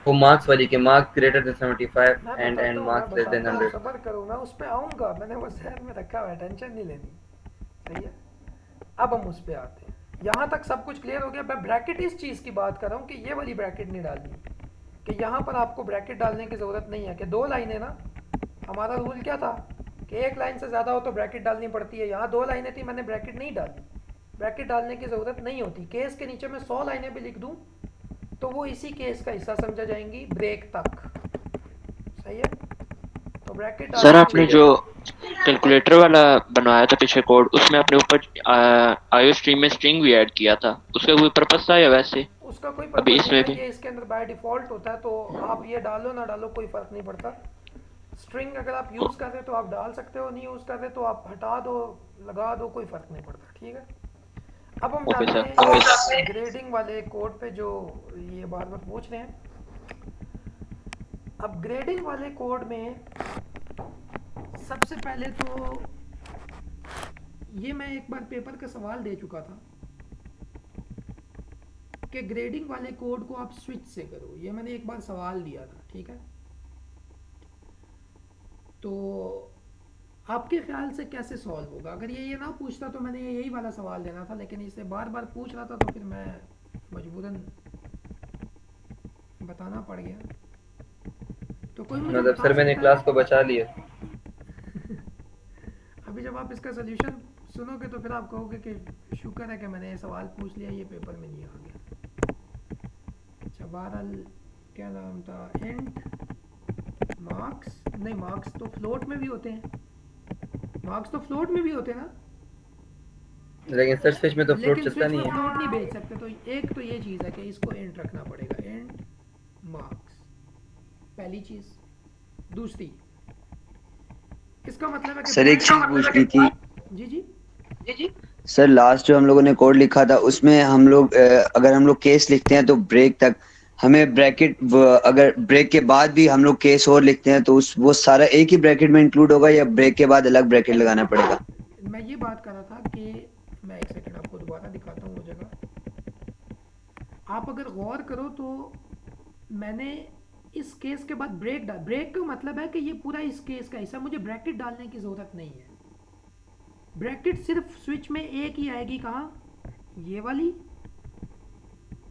वो मार्क्स वाली के मार्क्स ग्रेटर देन 75 मैं एंड बताता हूँ, मैं मार्क्स लेस देन बताता हूँ, 100। सब्र करो, मैं उस पर आऊँगा, मैंने वो जहन में रखा हुआ है, टेंशन नहीं लेनी, सही है? अब हम उस पर आते हैं। यहाँ तक सब कुछ क्लियर हो गया। मैं ब्रैकेट इस चीज़ की बात कर रहा हूँ कि ये वाली ब्रैकेट नहीं डालनी, कि यहाँ पर आपको ब्रैकेट डालने की ज़रूरत नहीं है। कि 2 लाइनें ना, हमारा रूल क्या था कि 1 लाइन से ज़्यादा हो तो ब्रैकेट डालनी पड़ती है। यहाँ 2 लाइनें थी, मैंने ब्रैकेट नहीं डाली, ब्रैकेट डालने की ज़रूरत नहीं होती। केस के नीचे मैं 100 लाइनें भी लिख दूँ तो वो इसी केस का हिस्सा समझा जाएंगी ब्रेक तक, सही है? तो ब्रैकेट सर आपने जो कैलकुलेटर वाला बनवाया था पीछे कोड, उसमें आपने ऊपर आईओ स्ट्रीम में स्ट्रिंग भी ऐड किया था, उसका कोई पर्पस था या वैसे? उसका कोई अभी पर्पस नहीं इसमें है, भी ये इसके अंदर बाय डिफ़ॉल्ट होता है, तो आप ये डालो ना डालो कोई फ़र्क नहीं पड़ता। स्ट्रिंग अगर आप यूज़ कर रहे तो आप डाल सकते हो, नहीं यूज़ कर रहे तो आप हटा दो, लगा दो, कोई फ़र्क नहीं पड़ता, ठीक है? अब हम ओके जाते सर। हैं ग्रेडिंग वाले कोड पे जो ये बार बार पूछ रहे हैं। अब ग्रेडिंग वाले कोड में सबसे पहले तो ये मैं एक बार पेपर का सवाल दे चुका था कि ग्रेडिंग वाले कोड को आप स्विच से करो, ये मैंने एक बार सवाल दिया था, ठीक है। तो आपके ख्याल से कैसे सॉल्व होगा? अगर ये ना पूछता तो मैंने यही वाला सवाल देना था, लेकिन इसे बार बार पूछ रहा था तो फिर मैं मजबूरन बताना पड़ गया। तो कोई मुझे मतलब बता सर मैंने सकता क्लास है? को बचा लिया। अभी जब आप इसका सोल्यूशन सुनोगे तो फिर आप कहोगे कि शुक्र है कि मैंने ये सवाल पूछ लिया, ये पेपर में नहीं आ गया। अच्छा, बहरहाल क्या नाम था, इंट मार्क्स, नहीं मार्क्स तो फ्लोट में भी होते हैं, मार्क्स तो फ्लोट में भी होते हैं ना, लेकिन सर स्विच में तो फ्लोट लेकिन चलता स्विच में नहीं है। फ्लोट नहीं भेज सकते। तो एक तो ये चीज़ है कि इसको इंट रखना पड़ेगा, इंट मार्क्स, पहली चीज़। दूसरी, इसका मतलब है कि सर एक चीज पूछनी थी जी जी सर, लास्ट जो हम लोगों ने कोड लिखा था उसमें हम लोग अगर हम लोग केस लिखते हैं तो ब्रेक तक हमें ब्रैकेट, अगर ब्रेक के बाद भी हम लोग केस और लिखते हैं तो उस वो सारा एक ही ब्रैकेट में इंक्लूड होगा या ब्रेक के बाद अलग ब्रैकेट लगाना पड़ेगा? मैं ये बात कर रहा था कि मैं एक सेकंड आपको दोबारा दिखाता हूँ वो जगह। आप अगर गौर करो तो मैंने इस केस के बाद ब्रेक डाल, ब्रेक का मतलब है कि ये पूरा इस केस का हिस्सा, मुझे ब्रैकेट डालने की ज़रूरत नहीं है। ब्रैकेट सिर्फ स्विच में एक ही आएगी, कहाँ? ये वाली,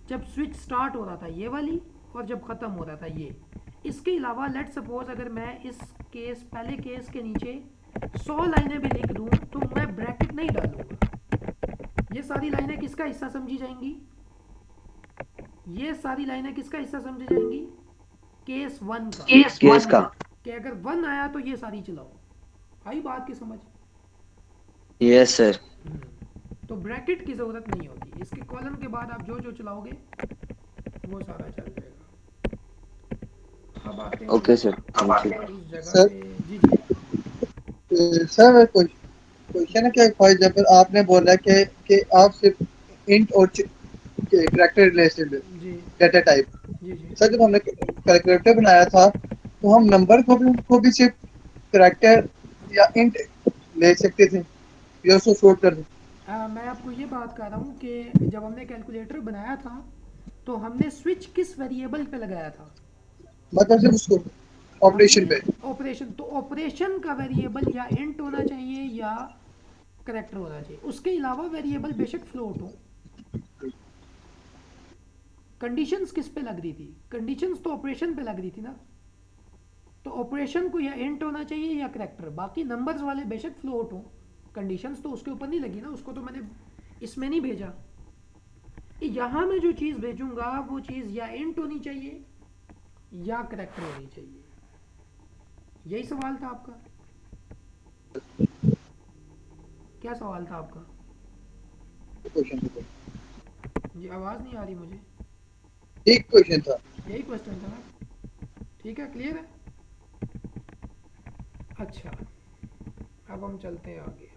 जब स्विच स्टार्ट हो रहा था ये वाली, और जब ख़त्म हो रहा था ये। इसके अलावा लेट सपोज अगर मैं इस केस, पहले केस के नीचे 100 लाइनें भी लिख दूँ तो मैं ब्रैकेट नहीं डालूंगा। ये सारी लाइनें किसका हिस्सा समझी जाएंगी? ये सारी लाइनें किसका हिस्सा समझी जाएंगी? केस 1 का। केस का। कि अगर 1 आया तो ये सारी चलाओ। आई बात की समझ? Yes sir. तो ब्रैकेट की ज़रूरत नहीं होती, इसके कॉलम के बाद आप जो जो चलाओगे वो सारा चल जाएगा। अब आते हैं ओके सर, थैंक यू। इस जगह सर। पे। जी जी सर क्वेश्चन है कि फॉर एग्जांपल आपने बोला कि आप सिर्फ इंट और कैरेक्टर रिलेटेड जी डेटा टाइप। जी जी सर जब हमने कैलकुलेटर बनाया था तो हम नंबर को भी सिर्फ कैरेक्टर या इंट ले सकते थे या उसको फ्लोट कर दें? मैं आपको ये बात कर रहा हूँ कि जब हमने कैलकुलेटर बनाया था तो हमने स्विच किस वेरिएबल पे लगाया था? मतलब सिर्फ उसको ऑपरेशन पे। ऑपरेशन, तो ऑपरेशन का वेरिएबल या इंट होना चाहिए या करेक्टर होना चाहिए। उसके अलावा वेरिएबल बेशक फ्लोट हो। कंडीशंस किस पे लग रही थी? कंडीशंस तो ऑपरेशन पे लग रही थी ना, तो ऑपरेशन को या इंट होना चाहिए या करेक्टर। बाकी नंबर्स वाले बेशक फ्लोट हो, कंडीशंस तो उसके ऊपर नहीं लगी ना, उसको तो मैंने इसमें नहीं भेजा। यहाँ मैं जो चीज़ भेजूंगा वो चीज़ या इंट होनी चाहिए या करेक्टर होनी चाहिए। यही सवाल था आपका? क्या सवाल था आपका? जी आवाज़ नहीं आ रही मुझे। एक क्वेश्चन था। यही क्वेश्चन था ना? ठीक है, क्लियर है। अच्छा, अब हम चलते हैं आगे।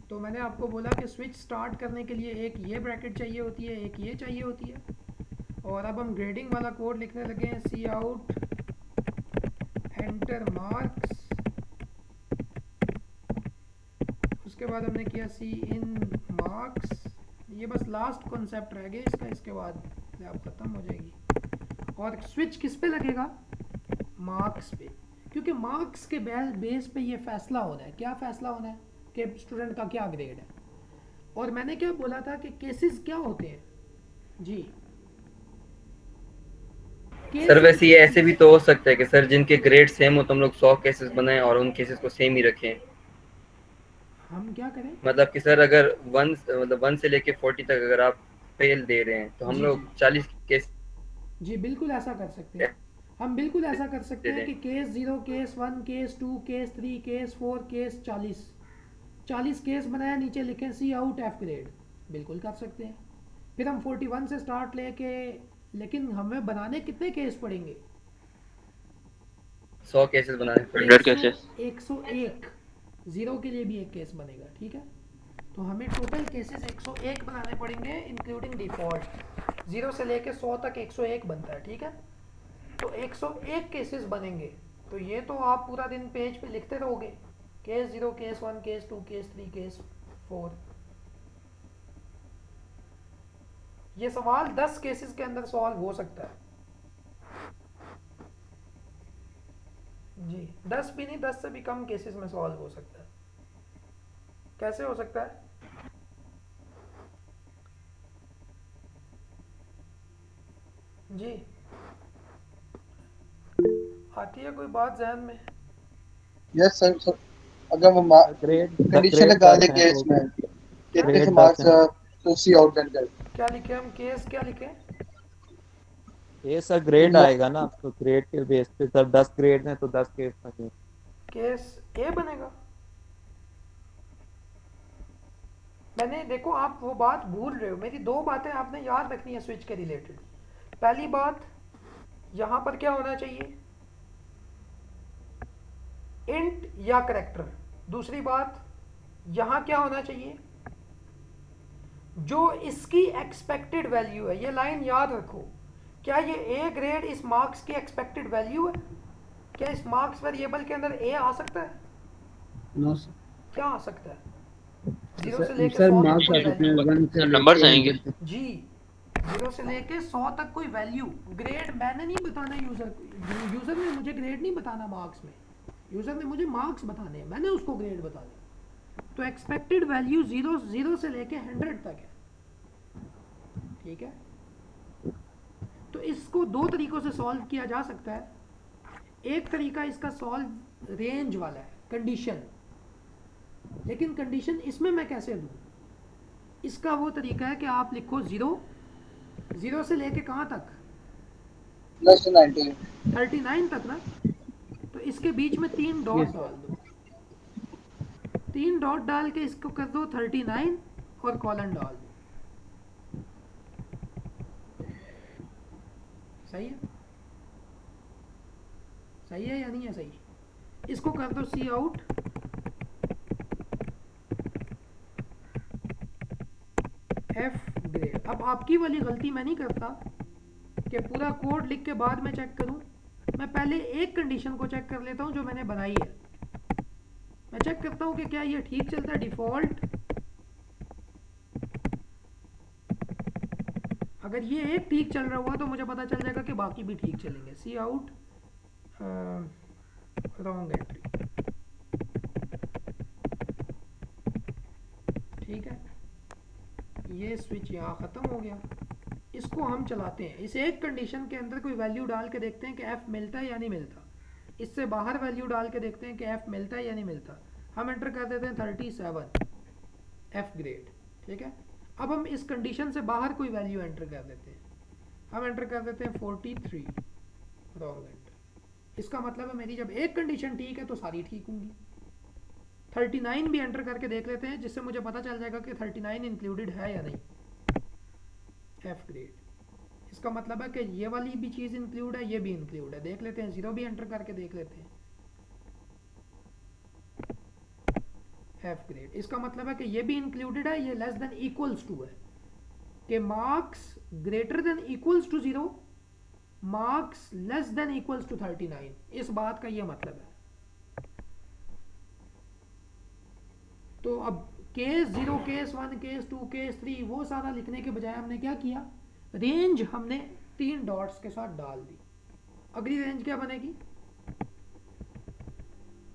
तो मैंने आपको बोला कि स्विच स्टार्ट करने के लिए एक ये ब्रैकेट चाहिए होती है, एक ये चाहिए होती है। और अब हम ग्रेडिंग वाला कोड लिखने लगे हैं। सी आउट एंटर मार्क्स, उसके बाद हमने किया सी इन मार्क्स। ये बस लास्ट कॉन्सेप्ट रह गया इसका, इसके बाद लैब ख़त्म हो जाएगी। और स्विच किस पे लगेगा? मार्क्स पे, क्योंकि मार्क्स के बेस पे ये फैसला होना है। क्या फैसला होना है? कि स्टूडेंट का क्या ग्रेड है। और मैंने क्या बोला था कि केसेस क्या होते हैं? जी सर वैसे ये ऐसे भी तो हो सकता है कि सर जिनके ग्रेड सेम हो तो हम लोग 100 केसेस बनाएं और उन केसेस को सेम ही रखें। हम क्या करें? मतलब कि सर अगर 1 से लेके 40 तक अगर आप फेल दे रहे हैं तो हम जी, लोग 40 केस जी बिल्कुल ऐसा कर सकते हैं। हम बिल्कुल ऐसा कर सकते हैं कि case 0, case 1, case 2, case 3, case 4, case 40 case बनाया, नीचे लिखें सी आउट एफ ग्रेड। बिल्कुल कर सकते हैं। फिर हम 41 से स्टार्ट लेके, लेकिन हमें बनाने कितने केस पड़ेंगे? 100 केसेस बनाने पड़ेंगे। 100 केसेस। 101, 0 के लिए भी एक केस बनेगा, ठीक है। तो हमें टोटल केसेस 101 बनाने पड़ेंगे इंक्लूडिंग डिफ़ॉल्ट। 0 से लेके 100 तक 101 बनता है, ठीक है। तो 101 केसेस बनेंगे। तो ये तो आप पूरा दिन पेज पे लिखते रहोगे, case 0, case 1, case 2, case 3, case 4। ये सवाल 10 केसेस के अंदर सॉल्व हो सकता है जी, 10 भी नहीं, 10 से भी कम केसेस में सॉल्व हो सकता है। कैसे हो सकता है? जी, आती है कोई बात जहन में? यस सर, अगर वो ग्रेड कंडीशन लगा दे केस में कितने से मार्क्स तो सी आउट डन कर। क्या लिखे हम? केस क्या लिखे? ये सर ग्रेड आएगा ना, तो ग्रेड के बेस पे सर 10 ग्रेड हैं तो 10 केस बनेंगे। केस ए बनेगा। मैंने देखो, आप वो बात भूल रहे हो। मेरी दो बातें आपने याद रखनी है स्विच के रिलेटेड। पहली बात, यहां पर क्या होना चाहिए, इंट या करेक्टर। दूसरी बात, यहां क्या होना चाहिए, जो इसकी एक्सपेक्टेड वैल्यू है। ये लाइन याद रखो। क्या ये ए ग्रेड इस मार्क्स की एक्सपेक्टेड वैल्यू है? क्या इस मार्क्स वेरिएबल के अंदर ए आ सकता है? No sir. क्या आ सकता है? 0 से सर लेके सर 100 तक मार्क्स कोई आ सकते हैं वैल्यू। 1 से नंबर्स लेके आएंगे। 100 तक। जी, 0 से लेके 100 तक कोई वैल्यू। ग्रेड मैंने नहीं बताना यूजर को। यूजर ने मुझे ग्रेड नहीं बताना मार्क्स में। यूजर ने मुझे मार्क्स बताने हैं, मैंने उसको ग्रेड बताना। तो एक्सपेक्टेड वैल्यू 0 से लेके 100 तक है। ठीक है, तो इसको दो तरीकों से सॉल्व किया जा सकता है। एक तरीका इसका सॉल्व रेंज वाला है, कंडीशन। लेकिन कंडीशन इसमें मैं कैसे दूं? इसका वो तरीका है कि आप लिखो 0 से लेके कहाँ तक? प्लस टू 90 39 तक ना। तो इसके बीच में 3 डॉट Yes, sir. डाल दो। 3 डॉट डाल के इसको कर दो 39 और कॉलन डाल दो। सही है? सही है या नहीं है सही? इसको कर दो सी आउट एफ ग्रेड। अब आपकी वाली गलती मैं नहीं करता कि पूरा कोड लिख के बाद में चेक करूं। मैं पहले एक कंडीशन को चेक कर लेता हूं जो मैंने बनाई है। मैं चेक करता हूं कि क्या ये ठीक चलता है डिफॉल्ट। अगर ये एक ठीक चल रहा हुआ तो मुझे पता चल जाएगा कि बाकी भी ठीक चलेंगे। सी आउट रॉन्ग एंट्री। ठीक है, ये स्विच यहाँ ख़त्म हो गया। इसको हम चलाते हैं। इस एक कंडीशन के अंदर कोई वैल्यू डाल के देखते हैं कि एफ मिलता है या नहीं मिलता। इससे बाहर वैल्यू डाल के देखते हैं कि एफ मिलता है या नहीं मिलता। हम एंटर कर देते हैं 37 एफ ग्रेड। ठीक है, अब हम इस कंडीशन से बाहर कोई वैल्यू एंटर कर देते हैं। हम एंटर कर देते हैं 43 रॉन्ग एंटर। इसका मतलब है मेरी जब एक कंडीशन ठीक है तो सारी ठीक होंगी। 39 भी एंटर करके देख लेते हैं, जिससे मुझे पता चल जाएगा कि 39 इंक्लूडेड है या नहीं। एफ ग्रेड, इसका मतलब है कि ये वाली भी चीज़ इंक्लूड है, ये भी इंक्लूड है। देख लेते हैं, 0 भी एंटर करके देख लेते हैं। एफ ग्रेड, इसका मतलब है कि ये भी इंक्लूडेड है, ये लेस देन इक्वल्स टू है कि marks greater than equals to 0, marks less than equals to 39। इस बात का ये मतलब है। तो अब केस 0, केस 1, केस 2, केस 3 वो सारा लिखने के बजाय हमने क्या किया, रेंज हमने 3 डॉट्स के साथ डाल दी। अगली रेंज क्या बनेगी?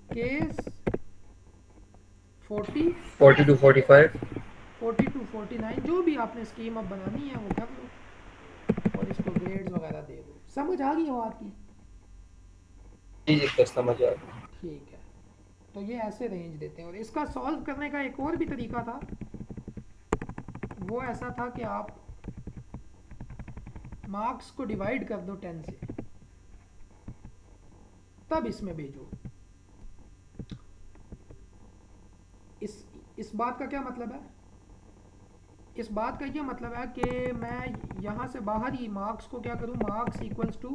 केस 40 42 45 42 49, जो भी आपने स्कीम अब बनानी है वो कर लो और इसको ग्रेड्स वगैरह दे दो। समझ आ गई है बात की? जी जी सर, समझ आ गया। ठीक है, तो ये ऐसे रेंज देते हैं। और इसका सॉल्व करने का एक और भी तरीका था, वो ऐसा था कि आप मार्क्स को डिवाइड कर दो 10 से, तब इसमें भेजो। इस बात का क्या मतलब है? इस बात का ये मतलब है कि मैं यहाँ से बाहर ही मार्क्स को क्या करूँ, marks equals two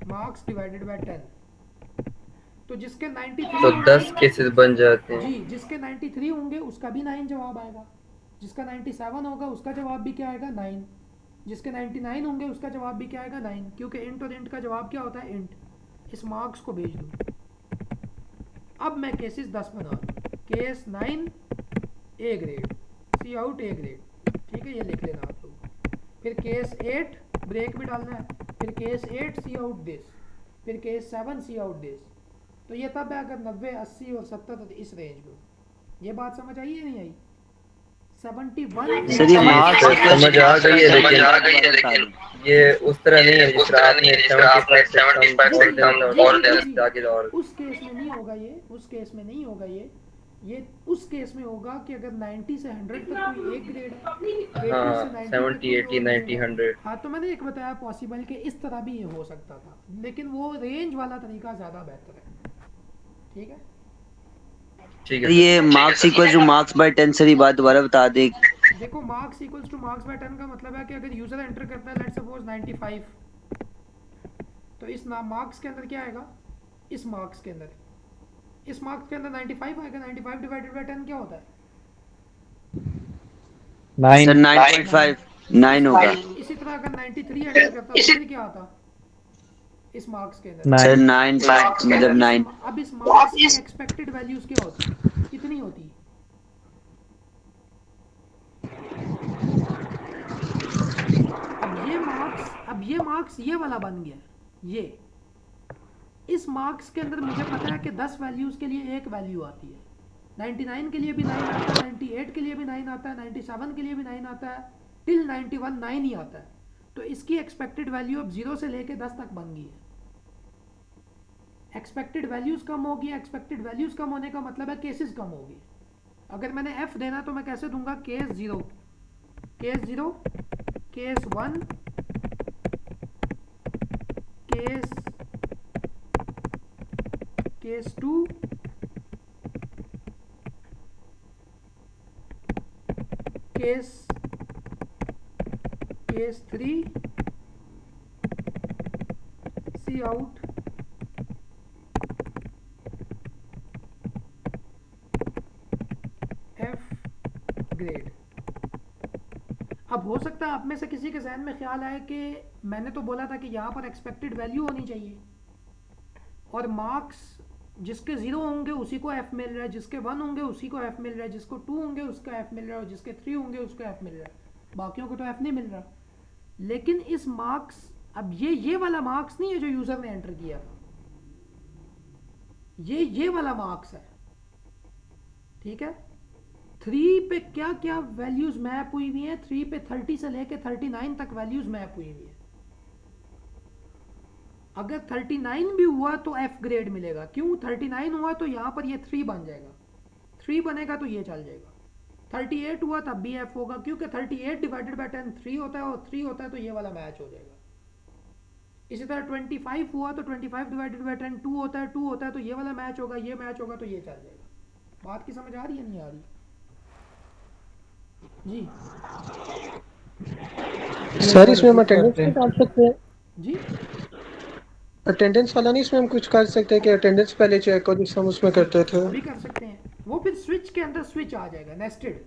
marks divided by 10। तो जिसके 93 तो 10 केसेस बन जाते हैं। जी, जिसके 93 होंगे उसका भी 9 जवाब आएगा, जिसका 97 होगा उसका जवाब भी क्या आएगा, 9। जिसके 99 होंगे उसका जवाब भी क्या आएगा 9, क्योंकि इंट और इंट का जवाब क्या होता है इंट। इस मार्क्स को भेज दूँ। अब मैं केसेस 10 बना दूँ। Case 9 A grade, cout A grade, ठीक है, ये लिख लेना आप लोग। फिर केस 8 ब्रेक भी डालना है, फिर केस 8 सी आउट दिस, फिर केस 7 सी आउट दिस। तो ये तब है अगर 90, 80 और 70 तो इस रेंज में। ये बात समझ आई या नहीं आई? 71 सर ये मार्क्स समझ आ गई है, लेकिन ये उस तरह नहीं है जिस तरह आपने 75 से कम और देना था और आगे और उस केस में नहीं होगा ये, उस केस में नहीं होगा ये उस केस में होगा कि अगर 90 से 100 तक कोई एक ग्रेड है, 80 हाँ से 90 तक 70, कोई 80, और 90, grade है। 100। हाँ, तो मैंने एक बताया पॉसिबल कि इस तरह भी ये हो सकता था, लेकिन वो रेंज वाला तरीका ज़्यादा बेहतर है। ठीक है, ठीक तो है ये marks equal two marks bye 10 sir, ये बात दोबारा बता दे। देखो marks equals two marks bye 10 का मतलब है कि अगर यूज़र एंटर करता है लेट्स सपोज 95, तो इस मार्क्स के अंदर क्या आएगा, इस मार्क्स के अंदर 95 आएगा। 95 डिवाइडेड बाय 10 क्या होता है? सर 9.5 9 होगा इसी तरह अगर 93 एंटर करता तो फिर क्या आता इस मार्क्स के अंदर? सर 9 मतलब 9। अब इस मार्क्स की एक्सपेक्टेड वैल्यूज क्या होती, कितनी होती? अब ये मार्क्स ये वाला बन गया। ये इस मार्क्स के अंदर मुझे पता है कि 10 वैल्यूज के लिए एक वैल्यू आती है, 99 के लिए भी 9 आता है, 98 के लिए भी 9 आता है, 97 के लिए भी 9 आता है, टिल 91 9 ही आता है। तो इसकी एक्सपेक्टेड वैल्यू अब 0 से लेके 10 तक बन गई है। एक्सपेक्टेड वैल्यूज कम होगी, एक्सपेक्टेड वैल्यूज कम होने का मतलब है केसेस कम होगी। अगर मैंने f देना तो मैं कैसे दूंगा, case 0, case 0, case 1, case 2, case 3, सी आउट, एफ ग्रेड। अब हो सकता है आप में से किसी के जहन में ख्याल आए कि मैंने तो बोला था कि यहाँ पर एक्सपेक्टेड वैल्यू होनी चाहिए और मार्क्स जिसके 0 होंगे उसी को f मिल रहा है, जिसके 1 होंगे उसी को f मिल रहा है, जिसको 2 होंगे उसका f मिल रहा है और जिसके 3 होंगे उसको f मिल रहा है, बाकियों को तो f नहीं मिल रहा। लेकिन इस मार्क्स, अब ये वाला मार्क्स नहीं है जो यूज़र ने एंटर किया था, ये वाला मार्क्स है। ठीक है, 3 पे क्या क्या वैल्यूज मैप हुई हुई है, 3 पे 30 से लेके 39 तक वैल्यूज मैप हुई हुई है। अगर 39 भी हुआ तो f ग्रेड मिलेगा, क्यों? 39 हुआ तो यहाँ पर ये 3 बन जाएगा, 3 बनेगा तो ये चल जाएगा। 38 हुआ तब भी f होगा, क्योंकि 38 डिवाइडेड बाय 10 3 होता है और 3 होता है तो ये वाला मैच हो जाएगा। इसी तरह 25 हुआ तो 25 डिवाइडेड बाय 10 2 होता है, 2 होता है तो ये वाला मैच होगा, ये मैच होगा तो ये चल जाएगा। बात की समझ आ रही है नहीं आ रही? जी सर इसमें हम अटेंडेंस भी डाल सकते हैं? जी, अटेंडेंस वाला नहीं, इसमें हम कुछ कर सकते हैं कि अटेंडेंस पहले चेक हो जिससे हम उसमें करते थे? वो भी कर सकते हैं, वो फिर स्विच के अंदर स्विच आ जाएगा नेस्टेड,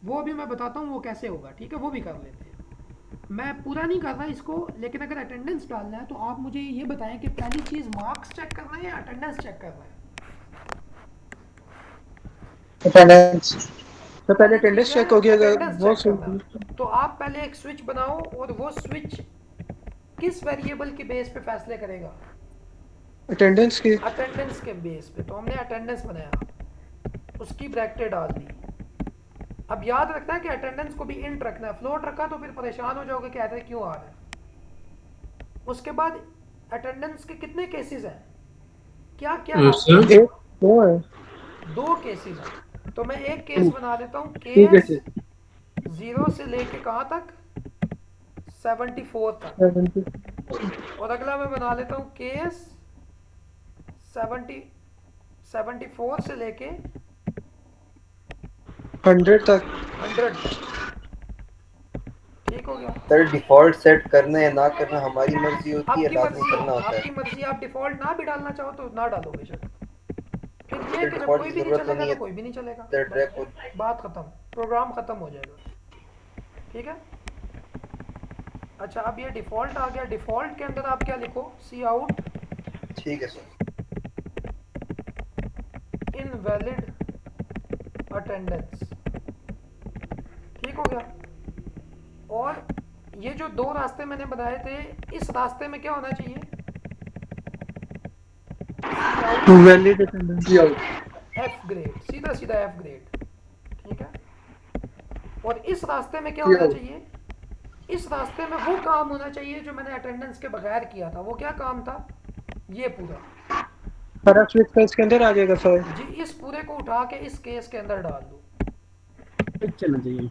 वो अभी मैं बताता हूँ वो कैसे होगा। ठीक है, वो भी कर लेते हैं, मैं पूरा नहीं कर रहा इसको। लेकिन अगर अटेंडेंस डालना है तो आप मुझे ये बताएं कि पहली चीज़ मार्क्स चेक करना है या अटेंडेंस चेक करना है? अटेंडेंस। तो पहले अटेंडेंस चेक होगी, अगर Attendance वो check करना है। तो आप पहले एक स्विच बनाओ और वो स्विच किस वेरिएबल के बेस पे फैसले करेगा? अटेंडेंस की। अटेंडेंस के बेस पे। तो हमने अटेंडेंस बनाया, उसकी ब्रैकेट डाल दी। अब याद रखना है कि अटेंडेंस को भी इंट रखना है, फ्लोट रखा तो फिर परेशान हो जाओगे कि ऐसा क्यों आ रहा है। उसके बाद अटेंडेंस के कितने केसेस हैं, क्या क्या? दो है, 2 केसेस हैं। तो मैं एक केस बना देता हूँ, केस 0 से लेके कहाँ तक, 74 तक। और अगला मैं बना लेता हूँ केस 74 से लेके 100 तक। 100। ठीक हो गया? सर डिफॉल्ट सेट करना या ना करना हमारी मर्जी होती है, आपकी लाजमी मर्जी, करना होता आपकी है। मर्जी। आप डिफॉल्ट ना भी डालना चाहो तो ना डालो बेशक, फिर ये कि जब डिफॉल्ट कोई की भी नहीं जरूरत तो चलेगा नहीं तो है, कोई भी नहीं चलेगा, सर ड्रैग को बात खत्म, प्रोग्राम खत्म हो जाएगा। ठीक है, अच्छा, अब ये डिफ़ॉल्ट आ गया। डिफ़ॉल्ट के अंदर आप क्या लिखो, सी आउट ठीक है सर। इनवैलिड अटेंडेंस, ठीक हो गया। और ये जो दो रास्ते मैंने बनाए थे, इस रास्ते में क्या होना चाहिए, वैलिड अटेंडेंस। एफ ग्रेड, सीधा सीधा एफ ग्रेड, ठीक है। और इस रास्ते में क्या होना चाहिए, इस रास्ते में वो काम होना चाहिए जो मैंने अटेंडेंस के बगैर किया था। वो क्या काम था, ये पूरा सारा स्विच केस के अंदर आ जाएगा सर। जी, इस पूरे को उठा के इस केस के अंदर डाल दो। चलना चाहिए।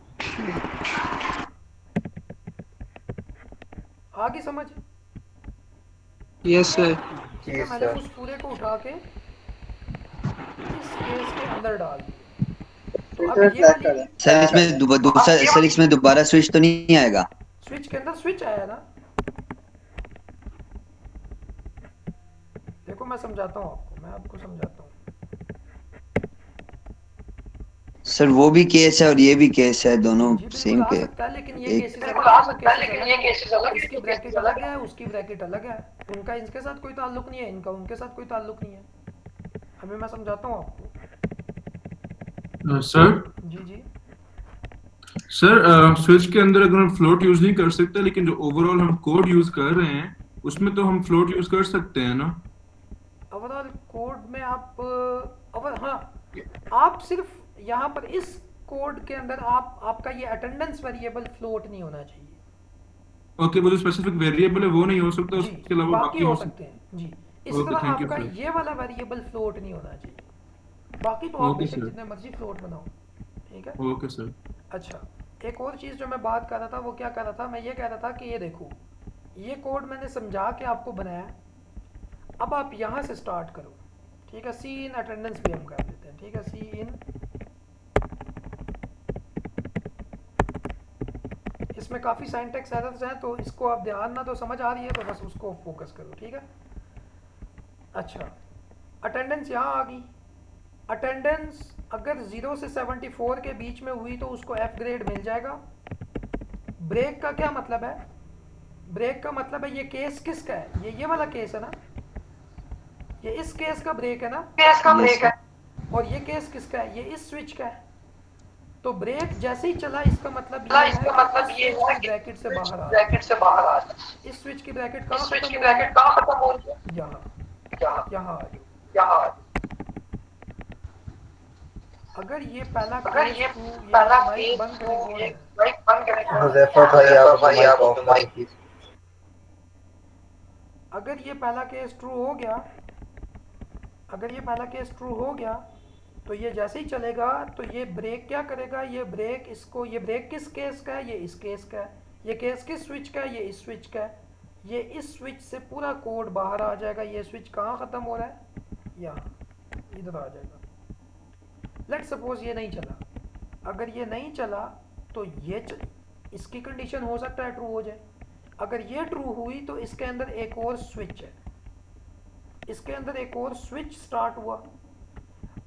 आगे समझ, यस सर। ठीक है। मैंने उस पूरे को उठा के इस केस के अंदर डाल दिया। तो अब ये वाली सर इसमें दूसरा सर इसमें दोबारा स्विच तो नहीं आएगा? स्विच के अंदर स्विच आया ना, देखो मैं समझाता हूँ आपको, मैं आपको समझाता हूँ। सर वो भी केस है और ये भी केस है, दोनों जी बिल्कुल सेम आ केस। सकता है, लेकिन ये एक केसेस अलग है, वो केसेस अलग है। इसकी ब्रैकेट अलग है, उसकी ब्रैकेट अलग है, उनका इनके साथ कोई ताल्लुक नहीं है, इनका उनके साथ कोई ताल्लुक नहीं है। अभी मैं समझाता हूँ आपको। सर जी जी सर स्विच के अंदर अगर हम फ्लोट यूज नहीं कर सकते, लेकिन जो ओवरऑल हम कोड यूज कर रहे हैं उसमें तो हम फ्लोट यूज कर सकते हैं ना? ओवरऑल कोड में आप हाँ, आप सिर्फ यहाँ पर इस कोड के अंदर आपका ये अटेंडेंस वेरिएबल फ्लोट नहीं होना चाहिए। ओके, वो जो स्पेसिफिक वेरिएबल है वो नहीं हो सकता, जी, उसके अलावा बाकी बाकी हो हो सकते हैं जी। इसी ओके, तरह थैंक यू आपका सर। ये वाला वेरिएबल फ्लोट नहीं होना चाहिए। बाकी तो आप ओके बेशक सर। जितने मर्जी फ्लोट बनाओ, ठीक है। Okay sir. अच्छा, एक और चीज़ जो मैं बात कर रहा था वो क्या कर रहा था, मैं ये कह रहा था कि ये देखो, ये कोड मैंने समझा के आपको बनाया। अब आप यहाँ से स्टार्ट करो, ठीक है। सी इन अटेंडेंस भी हम कर लेते हैं, ठीक है। सी इन, इसमें काफ़ी साइंटेक्स एरर्स हैं, तो इसको आप ध्यान ना, तो समझ आ रही है तो बस उसको फोकस करो, ठीक है। अच्छा, अटेंडेंस यहाँ आ गई। अटेंडेंस अगर 0 से 74 के बीच में हुई तो उसको एफ ग्रेड मिल जाएगा। ब्रेक का क्या मतलब है, ब्रेक का मतलब है ये केस किसका है, ये वाला केस है ना, ये इस केस का ब्रेक है ना, केस का ब्रेक है। और ये केस किसका है, ये इस स्विच का है। तो ब्रेक जैसे ही चला, इसका मतलब ये है कि ब्रैकेट से बाहर आ जाए। इस स्विच की ब्रैकेट कहाँ खत्म हो रही है, यहाँ यहाँ आ जाओ। अगर ये पहला केस ट्रू, ये माइक बंद करें कौन है, हुज़ैफा भाई आप माइक ऑफ करें प्लीज। अगर ये पहला केस ट्रू हो गया, अगर ये पहला केस ट्रू हो गया, तो ये जैसे ही चलेगा तो ये ब्रेक क्या करेगा, ये ब्रेक इसको, ये ब्रेक किस केस का है, ये इस केस का है। ये केस किस स्विच का है, ये इस स्विच का है। ये इस स्विच से पूरा कोड बाहर आ जाएगा। ये स्विच कहाँ ख़त्म हो रहा है, यहाँ इधर आ जाएगा। लेट सपोज ये नहीं चला, अगर ये नहीं चला तो ये इसकी कंडीशन हो सकता है ट्रू हो जाए। अगर ये ट्रू हुई तो इसके अंदर एक और स्विच है, इसके अंदर एक और स्विच स्टार्ट हुआ।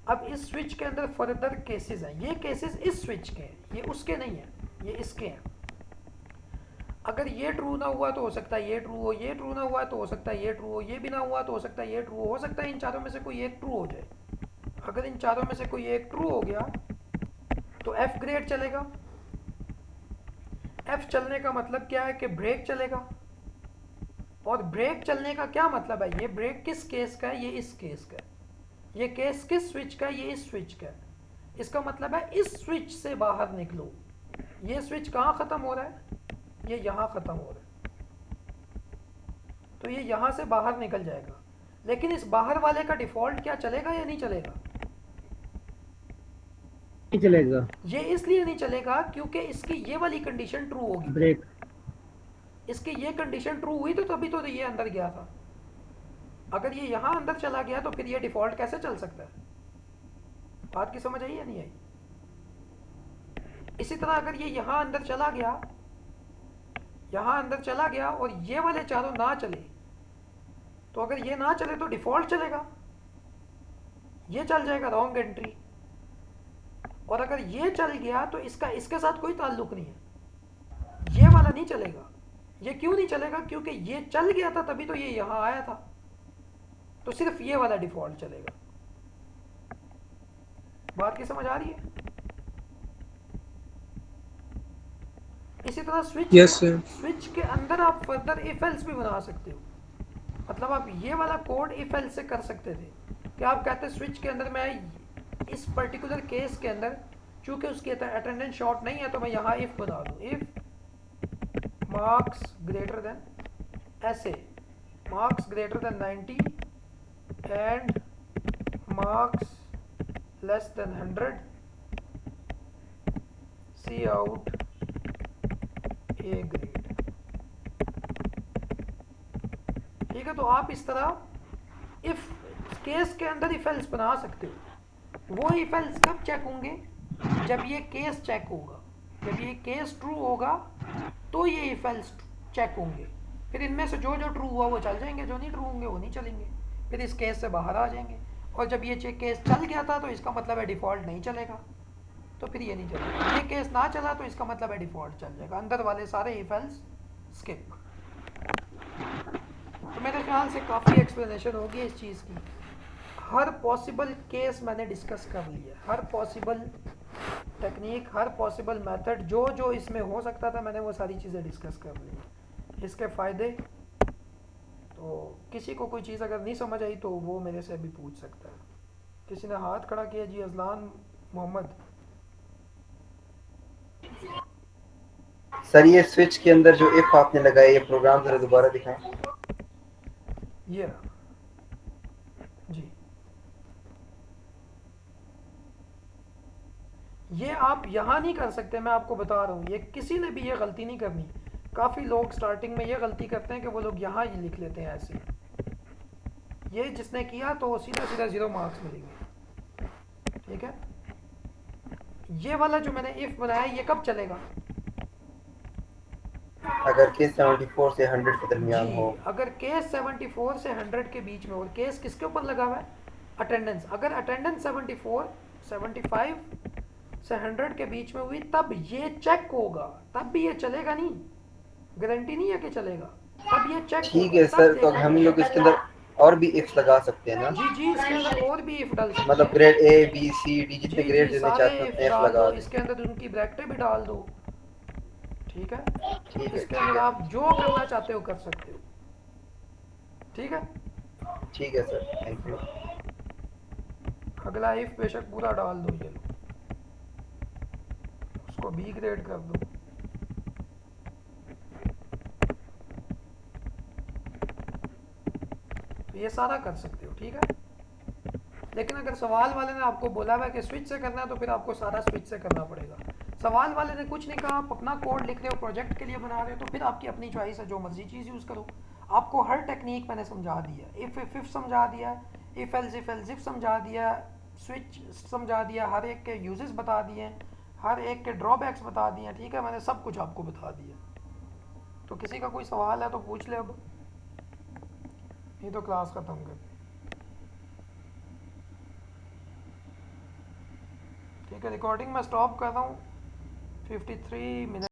अब इस स्विच के अंदर फर्दर केसेस हैं, ये केसेस इस स्विच के हैं, ये उसके नहीं है, ये इसके हैं। अगर ये ट्रू ना हुआ तो हो सकता है ये ट्रू हो, ये ट्रू ना हुआ तो हो सकता है ये ट्रू हो, ये भी ना हुआ तो हो सकता है ये ट्रू हो सकता है इन चारों में से कोई एक ट्रू हो जाए। अगर इन चारों में से कोई एक ट्रू हो गया तो एफ ग्रेड चलेगा। एफ चलने का मतलब क्या है कि ब्रेक चलेगा। और ब्रेक चलने का क्या मतलब है, ये ब्रेक किस केस का है, ये इस केस का है। ये केस किस स्विच का है, ये इस स्विच का है। इसका मतलब है इस स्विच से बाहर निकलो। ये स्विच कहाँ ख़त्म हो रहा है, ये यहाँ ख़त्म हो रहा है, तो ये यहाँ से बाहर निकल जाएगा। लेकिन इस बाहर वाले का डिफ़ॉल्ट क्या चलेगा या नहीं चलेगा, नहीं चलेगा। ये इसलिए नहीं चलेगा क्योंकि इसकी ये वाली कंडीशन ट्रू होगी। ब्रेक, इसकी ये कंडीशन ट्रू हुई तो तभी तो ये अंदर गया था। अगर ये यहाँ अंदर चला गया तो फिर ये डिफ़ॉल्ट कैसे चल सकता है। बात की समझ आई या नहीं आई। इसी तरह अगर ये यहाँ अंदर चला गया, यहाँ अंदर चला गया और ये वाले चारों ना चले, तो अगर ये ना चले तो डिफ़ॉल्ट चलेगा, ये चल जाएगा रॉन्ग एंट्री। और अगर ये चल गया तो इसका इसके साथ कोई ताल्लुक नहीं है, ये वाला नहीं चलेगा, ये क्यों नहीं चलेगा? क्योंकि ये चल गया था तभी तो ये यहाँ आया था, तो सिर्फ ये वाला डिफॉल्ट चलेगा। बात की समझ आ रही है? इसी तरह Yes, sir. स्विच के अंदर आप फर्दर इफ एल्स भी बना सकते हो। मतलब आप ये वाला कोड इफ एल्स से कर सकते थे कि आप कहते स्विच के अंदर मैं इस पर्टिकुलर केस के अंदर चूंकि उसकी अटेंडेंस शॉर्ट नहीं है तो मैं यहाँ इफ बना दूँ, इफ मार्क्स ग्रेटर देन ऐसे, marks greater than 90 and marks less than 100, cout A grade. ठीक है, तो आप इस तरह इफ केस के अंदर इफ एल्स बना सकते हो। वो इफ एल्स कब चेक होंगे? जब ये केस चेक होगा, जब ये केस ट्रू होगा तो ये इफ एल्स चेक होंगे। फिर इनमें से जो जो ट्रू हुआ वो चल जाएंगे, जो नहीं ट्रू होंगे वो नहीं चलेंगे, फिर इस केस से बाहर आ जाएंगे। और जब ये केस चल गया था तो इसका मतलब है डिफ़ॉल्ट नहीं चलेगा, तो फिर ये नहीं चलेगा। ये केस ना चला तो इसका मतलब है डिफ़ॉल्ट चल जाएगा, अंदर वाले सारे इफ एल्स स्किप। तो मेरे ख्याल से काफ़ी एक्सप्लेनेशन होगी इस चीज़ की। हर पॉसिबल केस मैंने डिस्कस कर लिया, हर पॉसिबल टेक्निक, हर पॉसिबल मेथड, जो जो इसमें हो सकता था मैंने वो सारी चीज़ें डिस्कस कर ली। इसके फ़ायदे, तो किसी को कोई चीज़ अगर नहीं समझ आई तो वो मेरे से भी पूछ सकता है। किसी ने हाथ खड़ा किया जी, अजलान मोहम्मद। सर ये स्विच के अंदर जो इफ आपने लगाया ये प्रोग्राम जरा दोबारा दिखाएं। ये जी, ये आप यहाँ नहीं कर सकते, मैं आपको बता रहा हूँ। ये किसी ने भी ये गलती नहीं करनी। काफ़ी लोग स्टार्टिंग में ये गलती करते हैं कि वो लोग यहाँ ही लिख लेते हैं ऐसे। ये जिसने किया तो सीधा सीधा 0 मार्क्स मिलेंगे। ठीक है, ये वाला जो मैंने इफ बनाया ये कब चलेगा? अगर केस 74 से 100 के दरमियान हो। अगर केस 74 से 100 के बीच में, और केस किसके ऊपर लगा हुआ है? अटेंडेंस। अगर अटेंडेंस 75 से 100 के बीच में हुई तब ये चेक होगा, तब भी ये चलेगा नहीं, गारंटी नहीं है कि चलेगा, तब ये चेक। ठीक है सर, तो हम लोग इसके अंदर और भी इफ लगा सकते हैं ना? जी जी, इसके अंदर और भी इफ डाल सकते हैं। मतलब grade A B C D जितने ग्रेड देने सारे चाहते हैं इफ लगा दो। इसके अंदर उनकी ब्रैकेटें भी डाल दो। ठीक है, ठीक है, इसके अंदर आप जो करना चाहते हो कर सकते हो। ठीक है, ठीक है सर, थैंक यू। अगला इफ बेशक पूरा डाल दो, ये लो, उसको बी ग्रेड कर दो। तो ये सारा कर सकते हो। ठीक है, लेकिन अगर सवाल वाले ने आपको बोला हुआ है कि स्विच से करना है तो फिर आपको सारा स्विच से करना पड़ेगा। सवाल वाले ने कुछ नहीं कहा, आप अपना कोड लिख रहे हो, प्रोजेक्ट के लिए बना रहे हो, तो फिर आपकी अपनी चॉइस है, जो मर्जी चीज़ यूज़ करो। आपको हर टेक्निक मैंने समझा दिया, इफ समझा दिया, इफ एल्स इफ समझा दिया, स्विच समझा दिया, हर एक के यूजेस बता दिए, हर एक के ड्रॉबैक्स बता दिए। ठीक है, मैंने सब कुछ आपको बता दिया। तो किसी का कोई सवाल है तो पूछ ले, अब ये तो क्लास ख़त्म कर। ठीक है, रिकॉर्डिंग मैं स्टॉप कर रहा हूँ। 53 मिनट